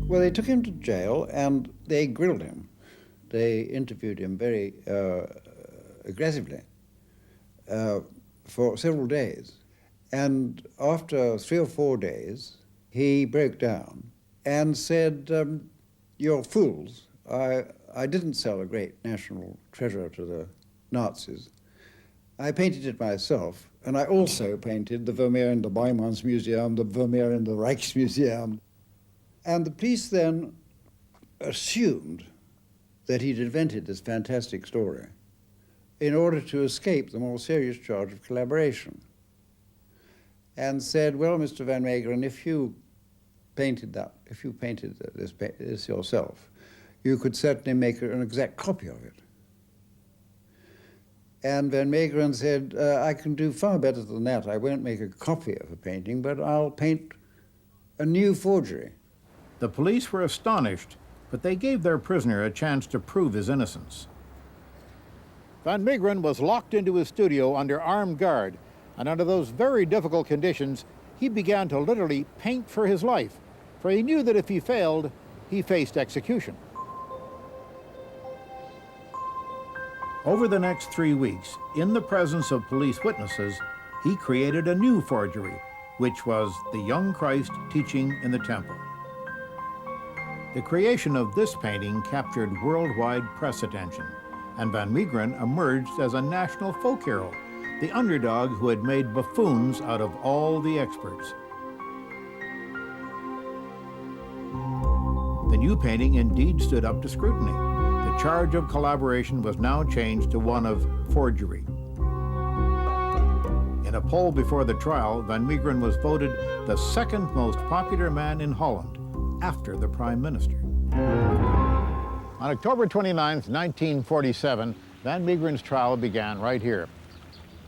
Well, they took him to jail and they grilled him. They interviewed him very aggressively for several days. And after 3 or 4 days, he broke down and said, "You're fools. I didn't sell a great national treasure to the Nazis. I painted it myself, and I also painted the Vermeer in the Beumans Museum, the Vermeer in the Rijksmuseum." And the police then assumed that he'd invented this fantastic story in order to escape the more serious charge of collaboration, and said, "Well, Mr. Van Meegeren, if you painted this yourself, you could certainly make an exact copy of it." And Van Meegeren said, "I can do far better than that. I won't make a copy of a painting, but I'll paint a new forgery." The police were astonished, but they gave their prisoner a chance to prove his innocence. Van Meegeren was locked into his studio under armed guard, and under those very difficult conditions, he began to literally paint for his life, for he knew that if he failed, he faced execution. Over the next 3 weeks, in the presence of police witnesses, he created a new forgery, which was the young Christ teaching in the temple. The creation of this painting captured worldwide press attention, and Van Meegeren emerged as a national folk hero, the underdog who had made buffoons out of all the experts. The new painting indeed stood up to scrutiny. The charge of collaboration was now changed to one of forgery. In a poll before the trial, Van Meegeren was voted the second most popular man in Holland, after the Prime Minister. On October 29, 1947, Van Meegeren's trial began right here.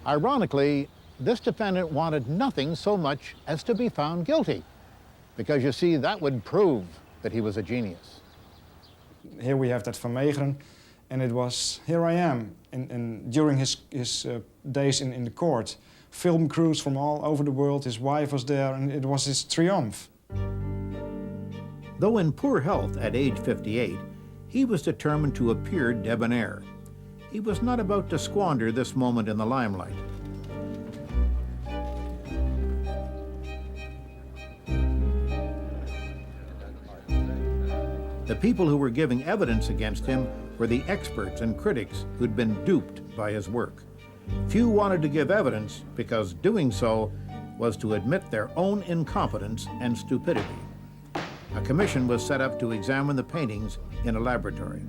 Ironically, this defendant wanted nothing so much as to be found guilty, because you see, that would prove that he was a genius. Here we have that Van Meegeren, and it was, here I am, during his days in the court. Film crews from all over the world, his wife was there, and it was his triumph. Though in poor health at age 58, he was determined to appear debonair. He was not about to squander this moment in the limelight. The people who were giving evidence against him were the experts and critics who'd been duped by his work. Few wanted to give evidence because doing so was to admit their own incompetence and stupidity. A commission was set up to examine the paintings in a laboratory.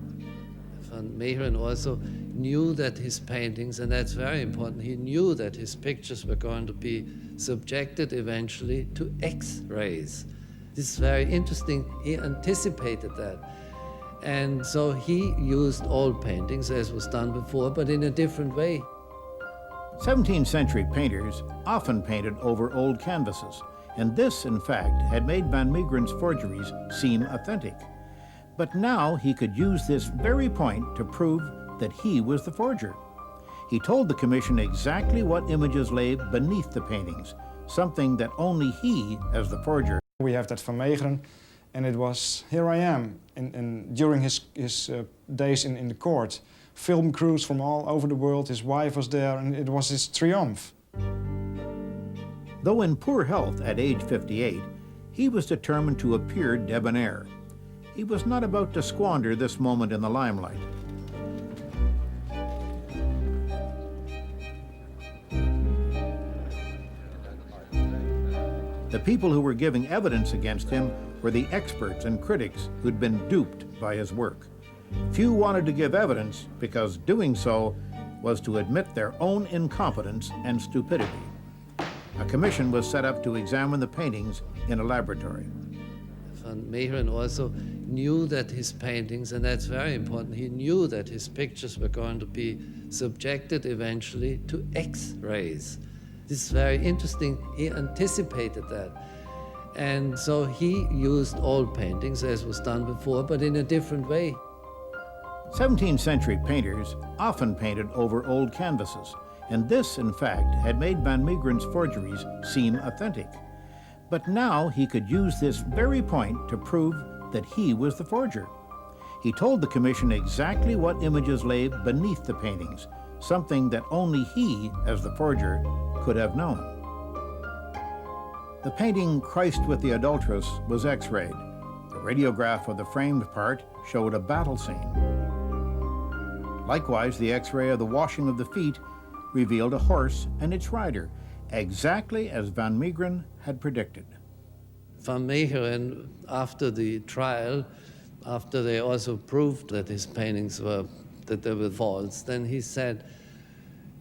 Van Meegeren also knew that his paintings, and that's very important, he knew that his pictures were going to be subjected eventually to X-rays. This is very interesting. He anticipated that. And so he used old paintings, as was done before, but in a different way. 17th century painters often painted over old canvases, and this, in fact, had made Van Meegeren's forgeries seem authentic. But now he could use this very point to prove that he was the forger. He told the commission exactly what images lay beneath the paintings, something that only he, as the forger, We have that Van Meegeren, and it was, here I am, during his days in the court. Film crews from all over the world, his wife was there, and it was his triumph. Though in poor health at age 58, he was determined to appear debonair. He was not about to squander this moment in the limelight. The people who were giving evidence against him were the experts and critics who'd been duped by his work. Few wanted to give evidence because doing so was to admit their own incompetence and stupidity. A commission was set up to examine the paintings in a laboratory. Van Meegeren also knew that his paintings, and that's very important, he knew that his pictures were going to be subjected eventually to X-rays. This is very interesting. He anticipated that. And so he used old paintings, as was done before, but in a different way. 17th century painters often painted over old canvases, and this, in fact, had made Van Meegeren's forgeries seem authentic. But now he could use this very point to prove that he was the forger. He told the commission exactly what images lay beneath the paintings, something that only he, as the forger, could have known. The painting Christ with the Adulteress was X-rayed. The radiograph of the framed part showed a battle scene. Likewise, the X-ray of the washing of the feet revealed a horse and its rider, exactly as Van Meegeren had predicted. Van Meegeren, after the trial, after they also proved that his paintings that they were false, then he said,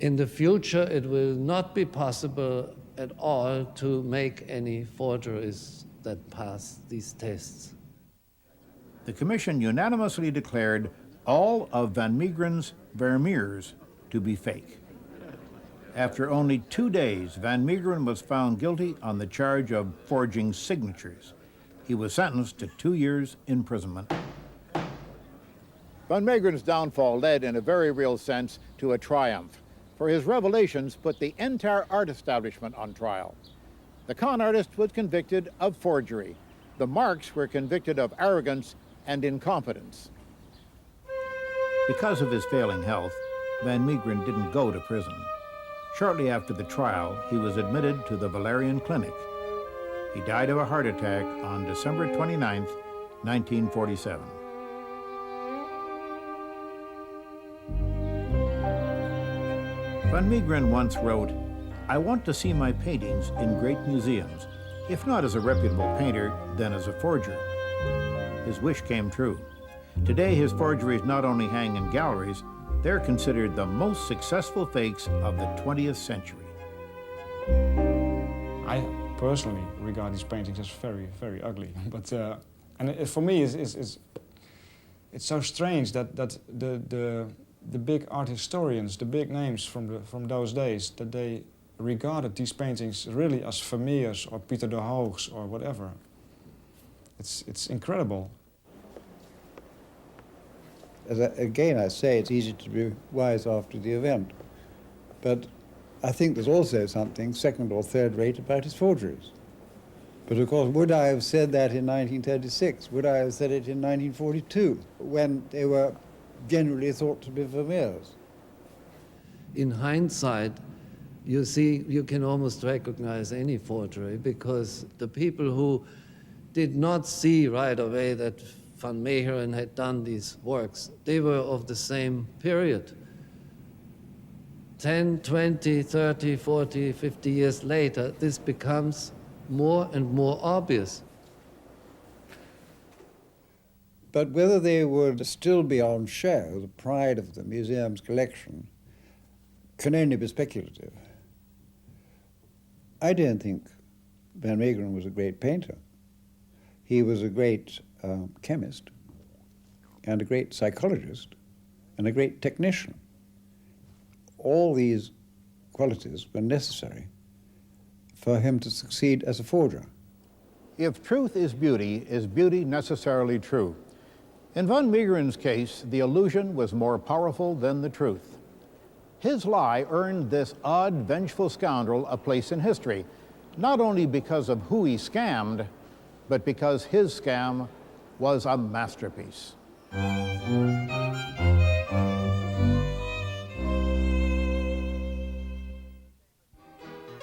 in the future, it will not be possible at all to make any forgeries that pass these tests. The commission unanimously declared all of Van Meegeren's Vermeers to be fake. After only 2 days, Van Meegeren was found guilty on the charge of forging signatures. He was sentenced to 2 years imprisonment. Van Meegeren's downfall led, in a very real sense, to a triumph, for his revelations put the entire art establishment on trial. The con artist was convicted of forgery. The Marks were convicted of arrogance and incompetence. Because of his failing health, Van Meegeren didn't go to prison. Shortly after the trial, he was admitted to the Valerian Clinic. He died of a heart attack on December 29, 1947. Van Meegeren once wrote, "I want to see my paintings in great museums, if not as a reputable painter, then as a forger." His wish came true. Today, his forgeries not only hang in galleries, they're considered the most successful fakes of the 20th century. I personally regard these paintings as very, very ugly. But for me, it's so strange that the big art historians, the big names from those days, that they regarded these paintings really as Vermeers or Pieter de Hoogs or whatever. It's incredible. Again, I say it's easy to be wise after the event, but I think there's also something second or third rate about his forgeries. But of course, would I have said that in 1936? Would I have said it in 1942, when they were generally thought to be Vermeers? In hindsight, you see, you can almost recognize any forgery, because the people who did not see right away that Van Meegeren had done these works, they were of the same period. 10, 20, 30, 40, 50 years later, this becomes more and more obvious. But whether they would still be on show, the pride of the museum's collection, can only be speculative. I don't think Van Meegeren was a great painter. He was a great chemist, and a great psychologist and a great technician. All these qualities were necessary for him to succeed as a forger. If truth is beauty necessarily true? In von Meegeren's case, the illusion was more powerful than the truth. His lie earned this odd, vengeful scoundrel a place in history, not only because of who he scammed, but because his scam was a masterpiece.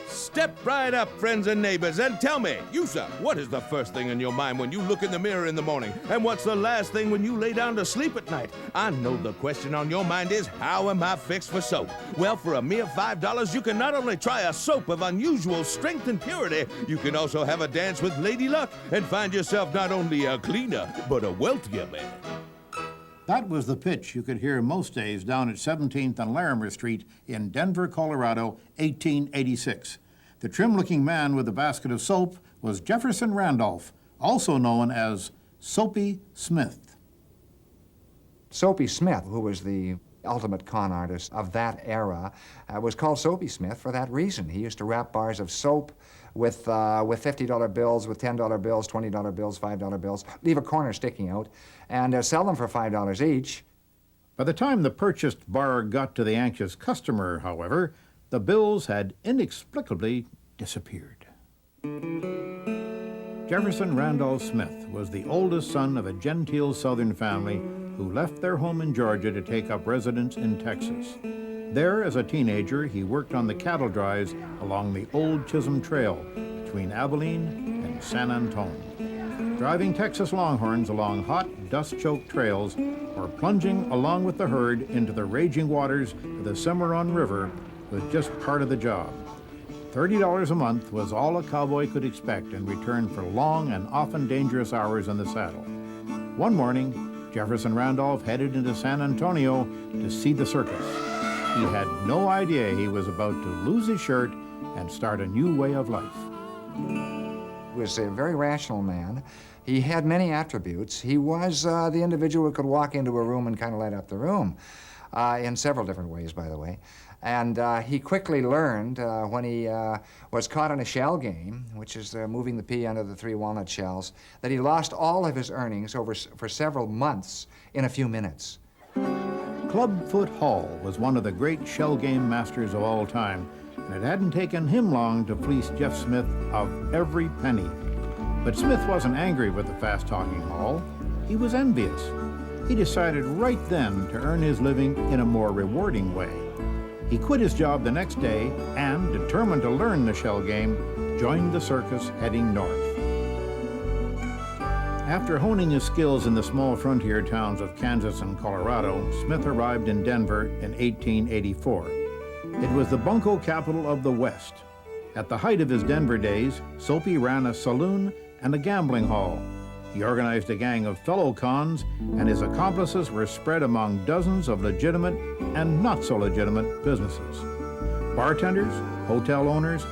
Step right up, friends and neighbors, and tell me, you sir, what is the first thing in your mind when you look in the mirror in the morning? And what's the last thing when you lay down to sleep at night? I know the question on your mind is, how am I fixed for soap? Well, for a mere $5, you can not only try a soap of unusual strength and purity, you can also have a dance with Lady Luck and find yourself not only a cleaner, but a wealthier man. That was the pitch you could hear most days down at 17th and Larimer Street in Denver, Colorado, 1886. The trim-looking man with a basket of soap was Jefferson Randolph, also known as Soapy Smith. Soapy Smith, who was the ultimate con artist of that era, was called Soapy Smith for that reason. He used to wrap bars of soap with $50 bills, with $10 bills, $20 bills, $5 bills, leave a corner sticking out, and sell them for $5 each. By the time the purchased bar got to the anxious customer, however, the bills had inexplicably disappeared. Jefferson Randolph Smith was the oldest son of a genteel Southern family who left their home in Georgia to take up residence in Texas. There, as a teenager, he worked on the cattle drives along the old Chisholm Trail between Abilene and San Antone. Driving Texas Longhorns along hot, dust-choked trails or plunging along with the herd into the raging waters of the Cimarron River was just part of the job. $30 a month was all a cowboy could expect in return for long and often dangerous hours in the saddle. One morning, Jefferson Randolph headed into San Antonio to see the circus. He had no idea he was about to lose his shirt and start a new way of life. He was a very rational man. He had many attributes. He was the individual who could walk into a room and kind of light up the room, in several different ways, by the way. And he quickly learned when he was caught in a shell game, which is moving the pea under the 3 walnut shells, that he lost all of his earnings for several months in a few minutes. Clubfoot Hall was one of the great shell game masters of all time, and it hadn't taken him long to fleece Jeff Smith of every penny. But Smith wasn't angry with the fast-talking Hall. He was envious. He decided right then to earn his living in a more rewarding way. He quit his job the next day and, determined to learn the shell game, joined the circus heading north. After honing his skills in the small frontier towns of Kansas and Colorado, Smith arrived in Denver in 1884. It was the bunco capital of the West. At the height of his Denver days, Soapy ran a saloon and a gambling hall. He organized a gang of fellow cons, and his accomplices were spread among dozens of legitimate and not-so-legitimate businesses. Bartenders, hotel owners,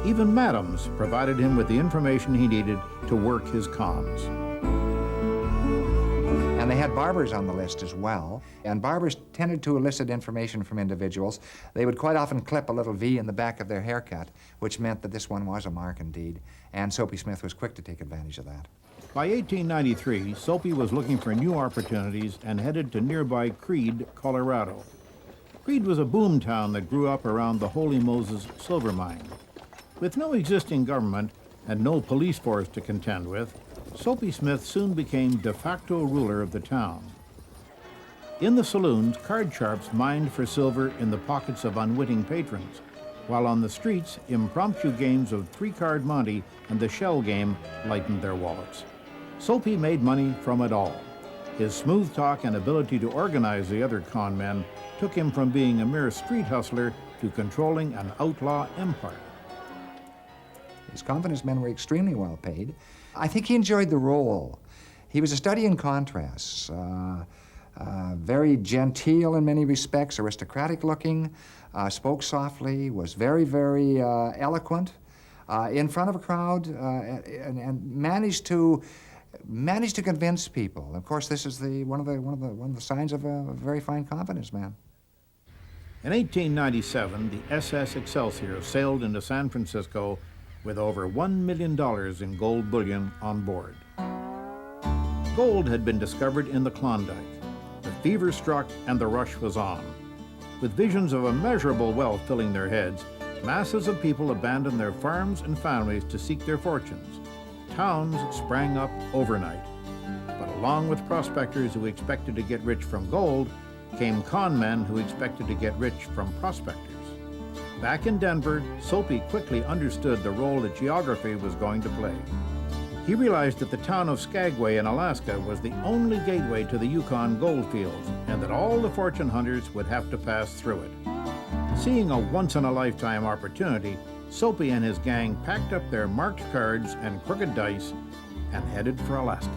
even madams provided him with the information he needed to work his cons. And they had barbers on the list as well. And barbers tended to elicit information from individuals. They would quite often clip a little V in the back of their haircut, which meant that this one was a mark indeed. And Soapy Smith was quick to take advantage of that. By 1893, Soapy was looking for new opportunities and headed to nearby Creede, Colorado. Creede was a boom town that grew up around the Holy Moses silver mine. With no existing government and no police force to contend with, Soapy Smith soon became de facto ruler of the town. In the saloons, card sharps mined for silver in the pockets of unwitting patrons, while on the streets, impromptu games of 3-card Monte and the shell game lightened their wallets. Soapy made money from it all. His smooth talk and ability to organize the other con men took him from being a mere street hustler to controlling an outlaw empire. His confidence men were extremely well paid. I think he enjoyed the role. He was a study in contrasts, very genteel in many respects, aristocratic looking, spoke softly, was very, very eloquent in front of a crowd, and managed to managed to convince people. Of course, this is one of the signs of a very fine confidence man. In 1897, the SS Excelsior sailed into San Francisco with over $1 million in gold bullion on board. Gold had been discovered in the Klondike. The fever struck and the rush was on. With visions of immeasurable wealth filling their heads, masses of people abandoned their farms and families to seek their fortunes. Towns sprang up overnight. But along with prospectors who expected to get rich from gold, came con men who expected to get rich from prospectors. Back in Denver, Soapy quickly understood the role that geography was going to play. He realized that the town of Skagway in Alaska was the only gateway to the Yukon gold fields, and that all the fortune hunters would have to pass through it. Seeing a once-in-a-lifetime opportunity, Soapy and his gang packed up their marked cards and crooked dice and headed for Alaska.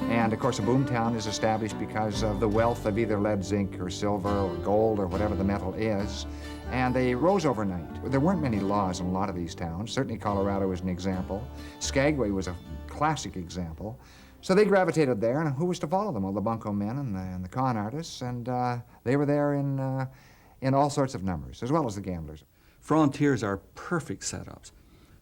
And of course, a boomtown is established because of the wealth of either lead, zinc, or silver, or gold, or whatever the metal is. And they rose overnight. There weren't many laws in a lot of these towns. Certainly Colorado was an example. Skagway was a classic example. So they gravitated there, and who was to follow them? Well, the bunco men and the con artists, and they were there in all sorts of numbers, as well as the gamblers. Frontiers are perfect setups.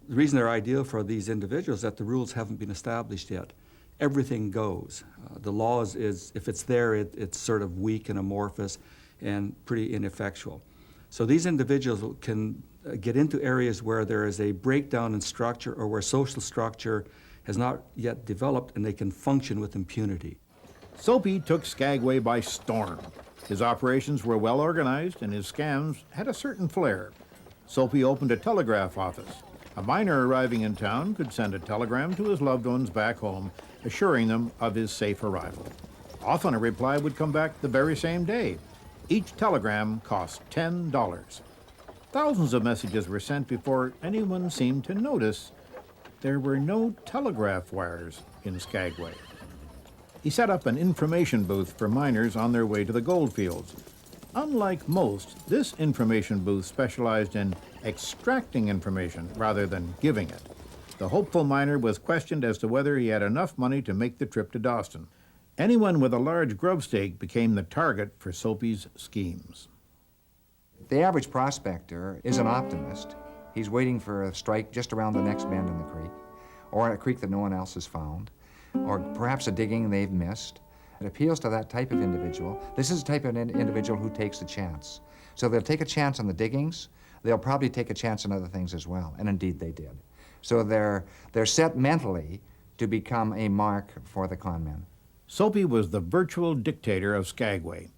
The reason they're ideal for these individuals is that the rules haven't been established yet. Everything goes. The laws is, if it's there, it's sort of weak and amorphous and pretty ineffectual. So these individuals can get into areas where there is a breakdown in structure or where social structure has not yet developed, and they can function with impunity. Soapy took Skagway by storm. His operations were well organized and his scams had a certain flair. Soapy opened a telegraph office. A miner arriving in town could send a telegram to his loved ones back home, assuring them of his safe arrival. Often a reply would come back the very same day. Each telegram cost $10. Thousands of messages were sent before anyone seemed to notice there were no telegraph wires in Skagway. He set up an information booth for miners on their way to the gold fields. Unlike most, this information booth specialized in extracting information rather than giving it. The hopeful miner was questioned as to whether he had enough money to make the trip to Dawson. Anyone with a large grub stake became the target for Soapy's schemes. The average prospector is an optimist. He's waiting for a strike just around the next bend in the creek, or a creek that no one else has found, or perhaps a digging they've missed. It appeals to that type of individual. This is the type of individual who takes a chance. So they'll take a chance on the diggings. They'll probably take a chance on other things as well, and indeed they did. So they're set mentally to become a mark for the con men. Soapy was the virtual dictator of Skagway.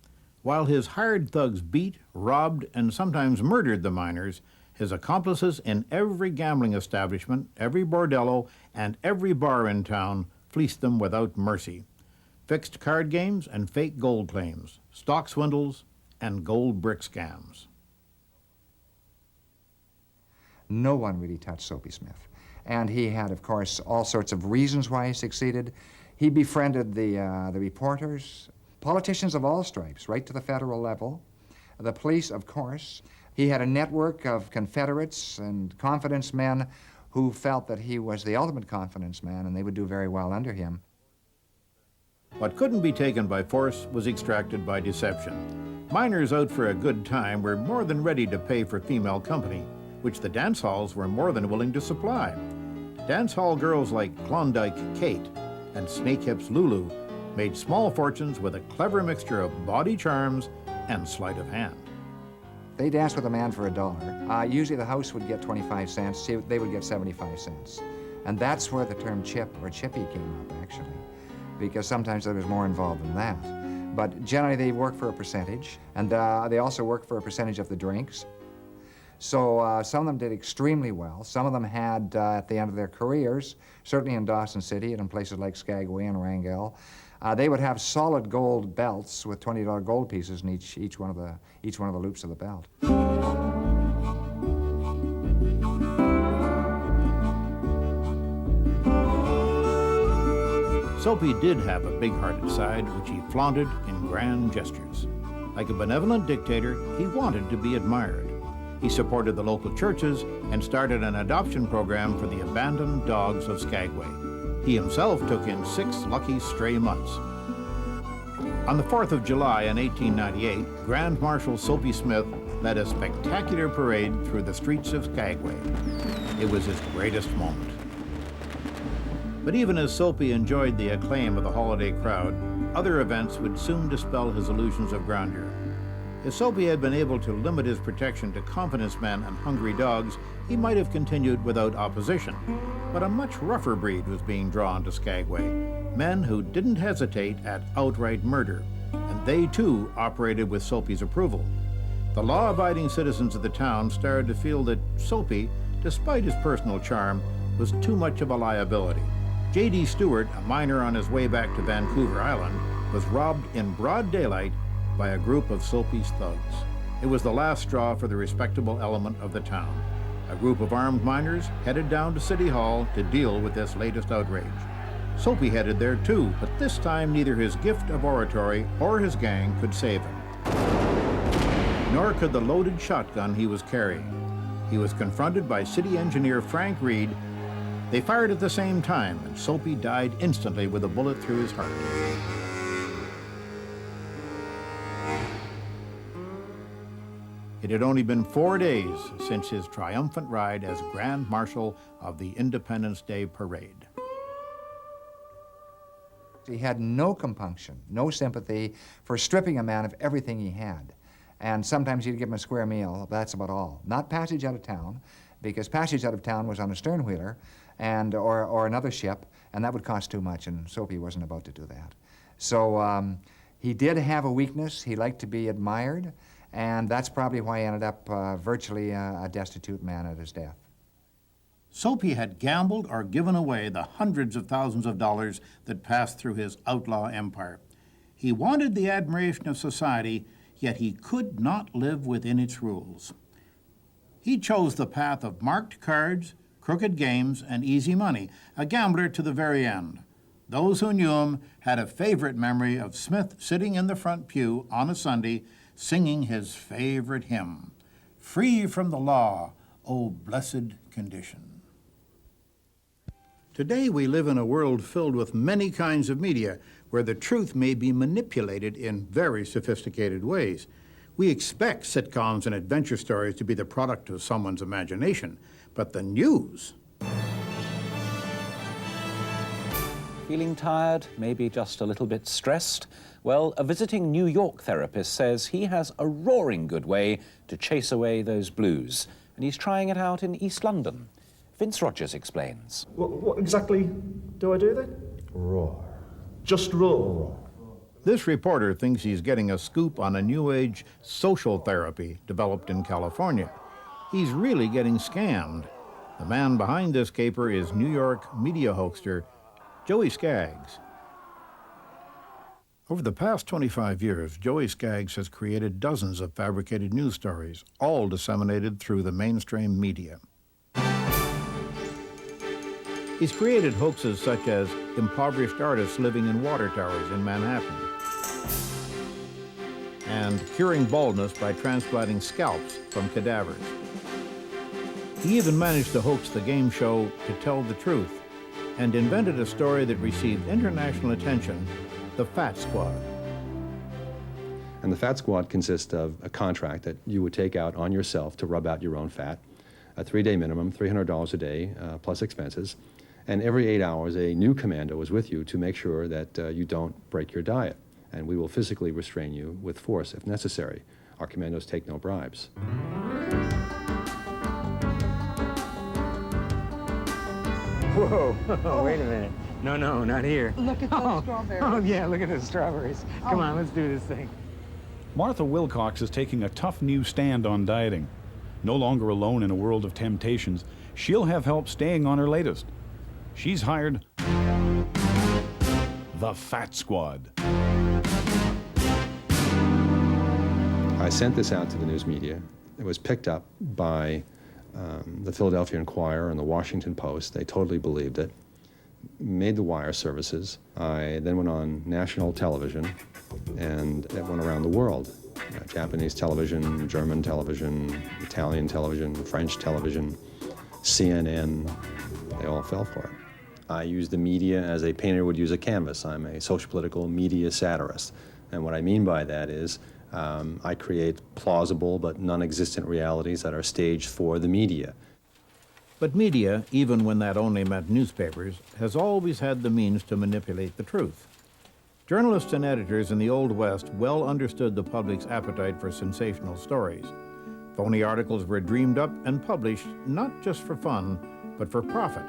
While his hired thugs beat, robbed, and sometimes murdered the miners, his accomplices in every gambling establishment, every bordello, and every bar in town fleeced them without mercy. Fixed card games and fake gold claims, stock swindles, and gold brick scams. No one really touched Soapy Smith. And he had, of course, all sorts of reasons why he succeeded. He befriended the reporters, politicians of all stripes, right to the federal level, the police, of course. He had a network of Confederates and confidence men who felt that he was the ultimate confidence man and they would do very well under him. What couldn't be taken by force was extracted by deception. Miners out for a good time were more than ready to pay for female company, which the dance halls were more than willing to supply. Dance hall girls like Klondike Kate and Snakehips Lulu made small fortunes with a clever mixture of body charms and sleight of hand. They danced with a man for $1. Usually the house would get 25 cents, they would get 75 cents. And that's where the term chip or chippy came up, actually, because sometimes there was more involved than that. But generally they worked for a percentage, and they also worked for a percentage of the drinks. So some of them did extremely well. Some of them had, at the end of their careers, certainly in Dawson City and in places like Skagway and Wrangell, they would have solid gold belts with $20 gold pieces in each one of the loops of the belt. Soapy did have a big-hearted side, which he flaunted in grand gestures. Like a benevolent dictator, he wanted to be admired. He supported the local churches and started an adoption program for the abandoned dogs of Skagway. He himself took in 6 lucky stray months. On the 4th of July in 1898, Grand Marshal Soapy Smith led a spectacular parade through the streets of Skagway. It was his greatest moment. But even as Soapy enjoyed the acclaim of the holiday crowd, other events would soon dispel his illusions of grandeur. If Soapy had been able to limit his protection to confidence men and hungry dogs, he might have continued without opposition. But a much rougher breed was being drawn to Skagway, men who didn't hesitate at outright murder, and they too operated with Soapy's approval. The law-abiding citizens of the town started to feel that Soapy, despite his personal charm, was too much of a liability. J.D. Stewart, a miner on his way back to Vancouver Island, was robbed in broad daylight by a group of Soapy's thugs. It was the last straw for the respectable element of the town. A group of armed miners headed down to City Hall to deal with this latest outrage. Soapy headed there too, but this time neither his gift of oratory or his gang could save him. Nor could the loaded shotgun he was carrying. He was confronted by city engineer Frank Reed. They fired at the same time, and Soapy died instantly with a bullet through his heart. It had only been 4 days since his triumphant ride as Grand Marshal of the Independence Day Parade. He had no compunction, no sympathy for stripping a man of everything he had. And sometimes he'd give him a square meal, but that's about all. Not passage out of town, because passage out of town was on a sternwheeler or another ship, and that would cost too much, and Soapy wasn't about to do that. So he did have a weakness. He liked to be admired, and that's probably why he ended up virtually a destitute man at his death. Soapy had gambled or given away the hundreds of thousands of dollars that passed through his outlaw empire. He wanted the admiration of society, yet he could not live within its rules. He chose the path of marked cards, crooked games, and easy money, a gambler to the very end. Those who knew him had a favorite memory of Smith sitting in the front pew on a Sunday singing his favorite hymn, "Free from the law, O blessed condition." Today we live in a world filled with many kinds of media where the truth may be manipulated in very sophisticated ways. We expect sitcoms and adventure stories to be the product of someone's imagination, but the news... Feeling tired, maybe just a little bit stressed? Well, a visiting New York therapist says he has a roaring good way to chase away those blues, and he's trying it out in East London. Vince Rogers explains. What exactly do I do then? Roar. Just roar. This reporter thinks he's getting a scoop on a new age social therapy developed in California. He's really getting scammed. The man behind this caper is New York media hoaxer Joey Skaggs. Over the past 25 years, Joey Skaggs has created dozens of fabricated news stories, all disseminated through the mainstream media. He's created hoaxes such as impoverished artists living in water towers in Manhattan, and curing baldness by transplanting scalps from cadavers. He even managed to hoax the game show To Tell the Truth, and invented a story that received international attention, The Fat Squad. And the Fat Squad consists of a contract that you would take out on yourself to rub out your own fat, a 3-day minimum, $300 a day, plus expenses. And every 8 hours, a new commando is with you to make sure that you don't break your diet. And we will physically restrain you with force if necessary. Our commandos take no bribes. Whoa, wait a minute. No, not here. Look at those strawberries. Oh, yeah, look at those strawberries. Come on, let's do this thing. Martha Wilcox is taking a tough new stand on dieting. No longer alone in a world of temptations, she'll have help staying on her latest. She's hired the Fat Squad. I sent this out to the news media. It was picked up by the Philadelphia Inquirer and the Washington Post. They totally believed it. Made the wire services. I then went on national television, and it went around the world. Japanese television, German television, Italian television, French television, CNN, they all fell for it. I use the media as a painter would use a canvas. I'm a social political media satirist. And what I mean by that is I create plausible but non-existent realities that are staged for the media. But media, even when that only meant newspapers, has always had the means to manipulate the truth. Journalists and editors in the Old West well understood the public's appetite for sensational stories. Phony articles were dreamed up and published not just for fun, but for profit.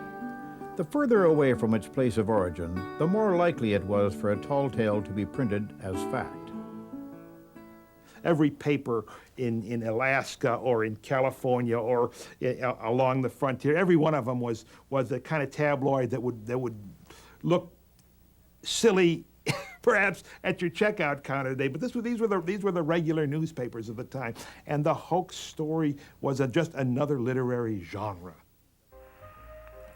The further away from its place of origin, the more likely it was for a tall tale to be printed as fact. Every paper in Alaska or in California or along the frontier, every one of them was the kind of tabloid that would look silly, perhaps at your checkout counter today. But these were the regular newspapers of the time, and the hoax story was just another literary genre.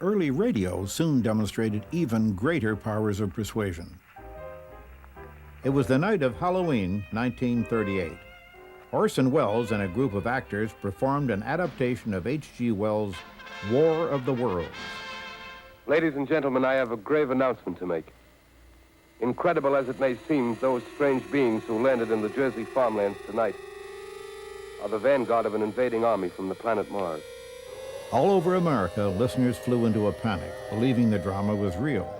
Early radio soon demonstrated even greater powers of persuasion. It was the night of Halloween, 1938. Orson Welles and a group of actors performed an adaptation of H.G. Wells' War of the Worlds. Ladies and gentlemen, I have a grave announcement to make. Incredible as it may seem, those strange beings who landed in the Jersey farmlands tonight are the vanguard of an invading army from the planet Mars. All over America, listeners flew into a panic, believing the drama was real.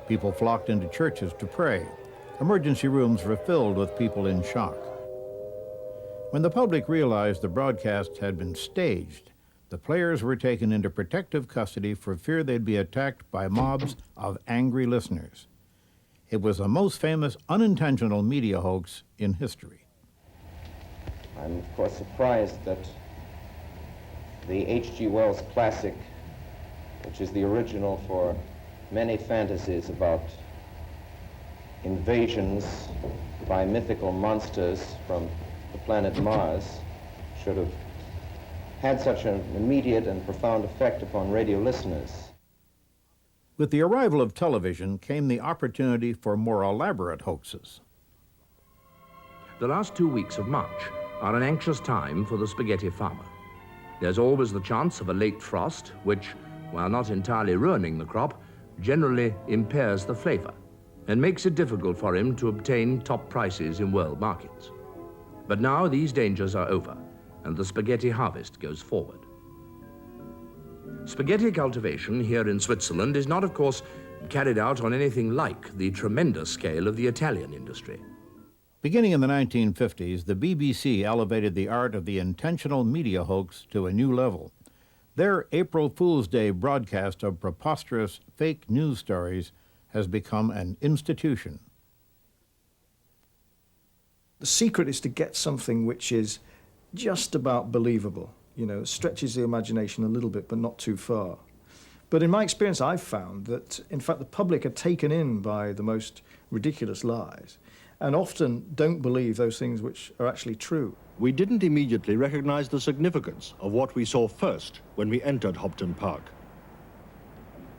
People flocked into churches to pray. Emergency rooms were filled with people in shock. When the public realized the broadcast had been staged, the players were taken into protective custody for fear they'd be attacked by mobs of angry listeners. It was the most famous unintentional media hoax in history. I'm, of course, surprised that the H.G. Wells classic, which is the original for many fantasies about invasions by mythical monsters from the planet Mars, should have had such an immediate and profound effect upon radio listeners. With the arrival of television came the opportunity for more elaborate hoaxes. The last 2 weeks of March are an anxious time for the spaghetti farmer. There's always the chance of a late frost, which, while not entirely ruining the crop, generally impairs the flavor and makes it difficult for him to obtain top prices in world markets. But now these dangers are over, and the spaghetti harvest goes forward. Spaghetti cultivation here in Switzerland is not, of course, carried out on anything like the tremendous scale of the Italian industry. Beginning in the 1950s, the BBC elevated the art of the intentional media hoax to a new level. Their April Fool's Day broadcast of preposterous fake news stories has become an institution. The secret is to get something which is just about believable, stretches the imagination a little bit, but not too far. But in my experience, I've found that, in fact, the public are taken in by the most ridiculous lies and often don't believe those things which are actually true. We didn't immediately recognize the significance of what we saw first when we entered Hopton Park.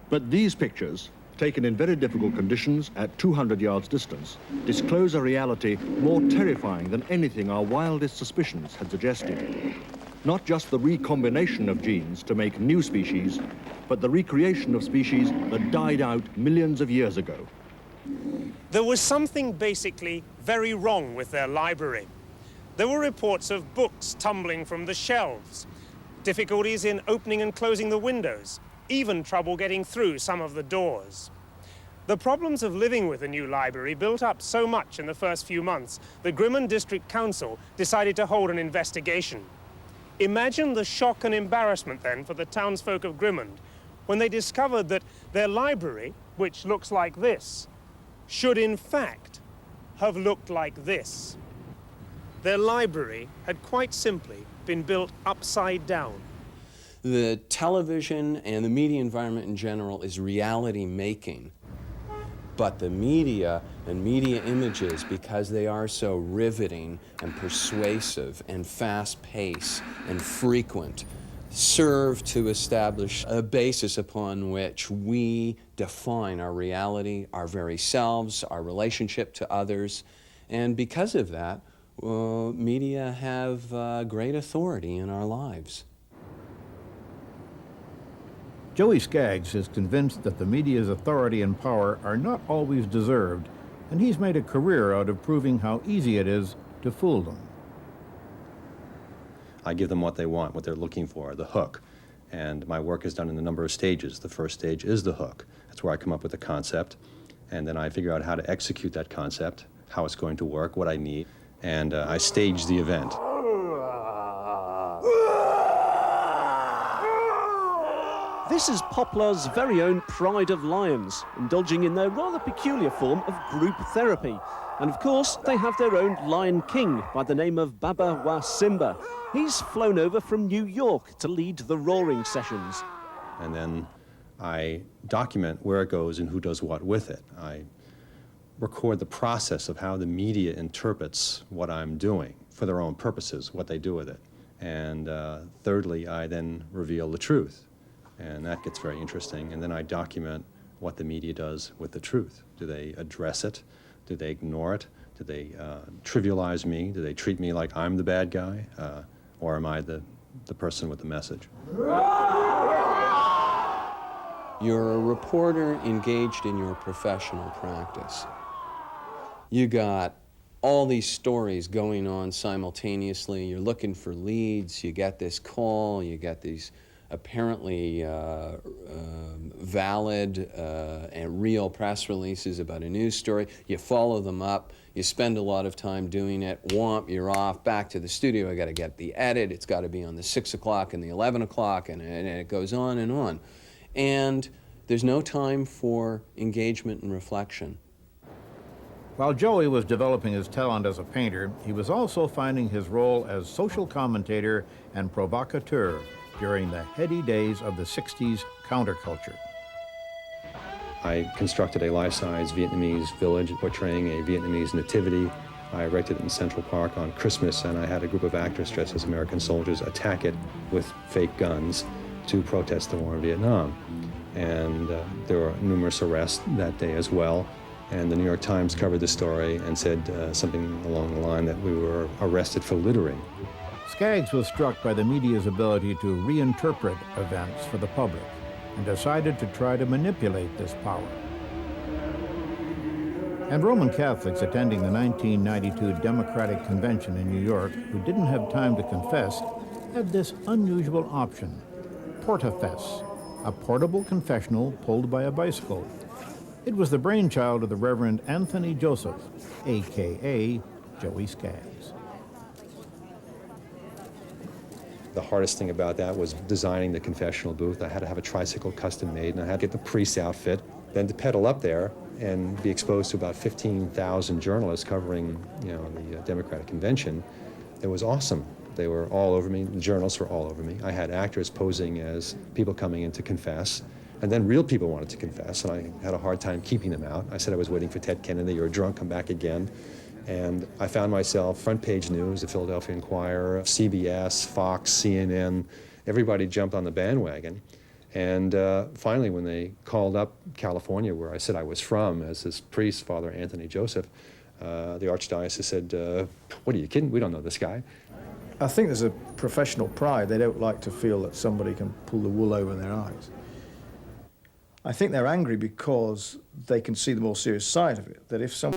But these pictures, taken in very difficult conditions at 200 yards distance, disclose a reality more terrifying than anything our wildest suspicions had suggested. Not just the recombination of genes to make new species, but the recreation of species that died out millions of years ago. There was something basically very wrong with their library. There were reports of books tumbling from the shelves, difficulties in opening and closing the windows, even trouble getting through some of the doors. The problems of living with the new library built up so much in the first few months that Grimond District Council decided to hold an investigation. Imagine the shock and embarrassment then for the townsfolk of Grimond when they discovered that their library, which looks like this, should in fact have looked like this. Their library had quite simply been built upside down. The television and the media environment in general is reality making. But the media and media images, because they are so riveting and persuasive and fast-paced and frequent, serve to establish a basis upon which we define our reality, our very selves, our relationship to others. And because of that, media have great authority in our lives. Joey Skaggs is convinced that the media's authority and power are not always deserved, and he's made a career out of proving how easy it is to fool them. I give them what they want, what they're looking for, the hook. And my work is done in a number of stages. The first stage is the hook. That's where I come up with the concept, and then I figure out how to execute that concept, how it's going to work, what I need, and I stage the event. This is Poplar's very own pride of lions, indulging in their rather peculiar form of group therapy. And of course, they have their own Lion King by the name of Baba Wa Simba. He's flown over from New York to lead the roaring sessions. And then I document where it goes and who does what with it. I record the process of how the media interprets what I'm doing for their own purposes, what they do with it. And thirdly, I then reveal the truth. And that gets very interesting. And then I document what the media does with the truth. Do they address it? Do they ignore it? Do they trivialize me? Do they treat me like I'm the bad guy? Or am I the person with the message? You're a reporter engaged in your professional practice. You got all these stories going on simultaneously. You're looking for leads. You get this call. You get these apparently valid and real press releases about a news story. You follow them up. You spend a lot of time doing it. Whomp, you're off, back to the studio. I got to get the edit. It's got to be on the 6 o'clock and the 11 o'clock, and it goes on and on. And there's no time for engagement and reflection. While Joey was developing his talent as a painter, he was also finding his role as social commentator and provocateur during the heady days of the 60s counterculture. I constructed a life-size Vietnamese village portraying a Vietnamese nativity. I erected it in Central Park on Christmas, and I had a group of actors dressed as American soldiers attack it with fake guns to protest the war in Vietnam. And there were numerous arrests that day as well. And the New York Times covered the story and said something along the line that we were arrested for littering. Skaggs was struck by the media's ability to reinterpret events for the public and decided to try to manipulate this power. And Roman Catholics attending the 1992 Democratic Convention in New York who didn't have time to confess had this unusual option, Portafess, a portable confessional pulled by a bicycle. It was the brainchild of the Reverend Anthony Joseph, a.k.a. Joey Skaggs. The hardest thing about that was designing the confessional booth. I had to have a tricycle custom made, and I had to get the priest's outfit. Then to pedal up there and be exposed to about 15,000 journalists covering, the Democratic Convention, it was awesome. They were all over me. The journalists were all over me. I had actors posing as people coming in to confess. And then real people wanted to confess, and I had a hard time keeping them out. I said I was waiting for Ted Kennedy. You're drunk, come back again. And I found myself front page news, the Philadelphia Inquirer, CBS, Fox, CNN. Everybody jumped on the bandwagon. And finally, when they called up California, where I said I was from, as this priest, Father Anthony Joseph, the Archdiocese said, what are you kidding? We don't know this guy. I think there's a professional pride. They don't like to feel that somebody can pull the wool over their eyes. I think they're angry because they can see the more serious side of it, that if some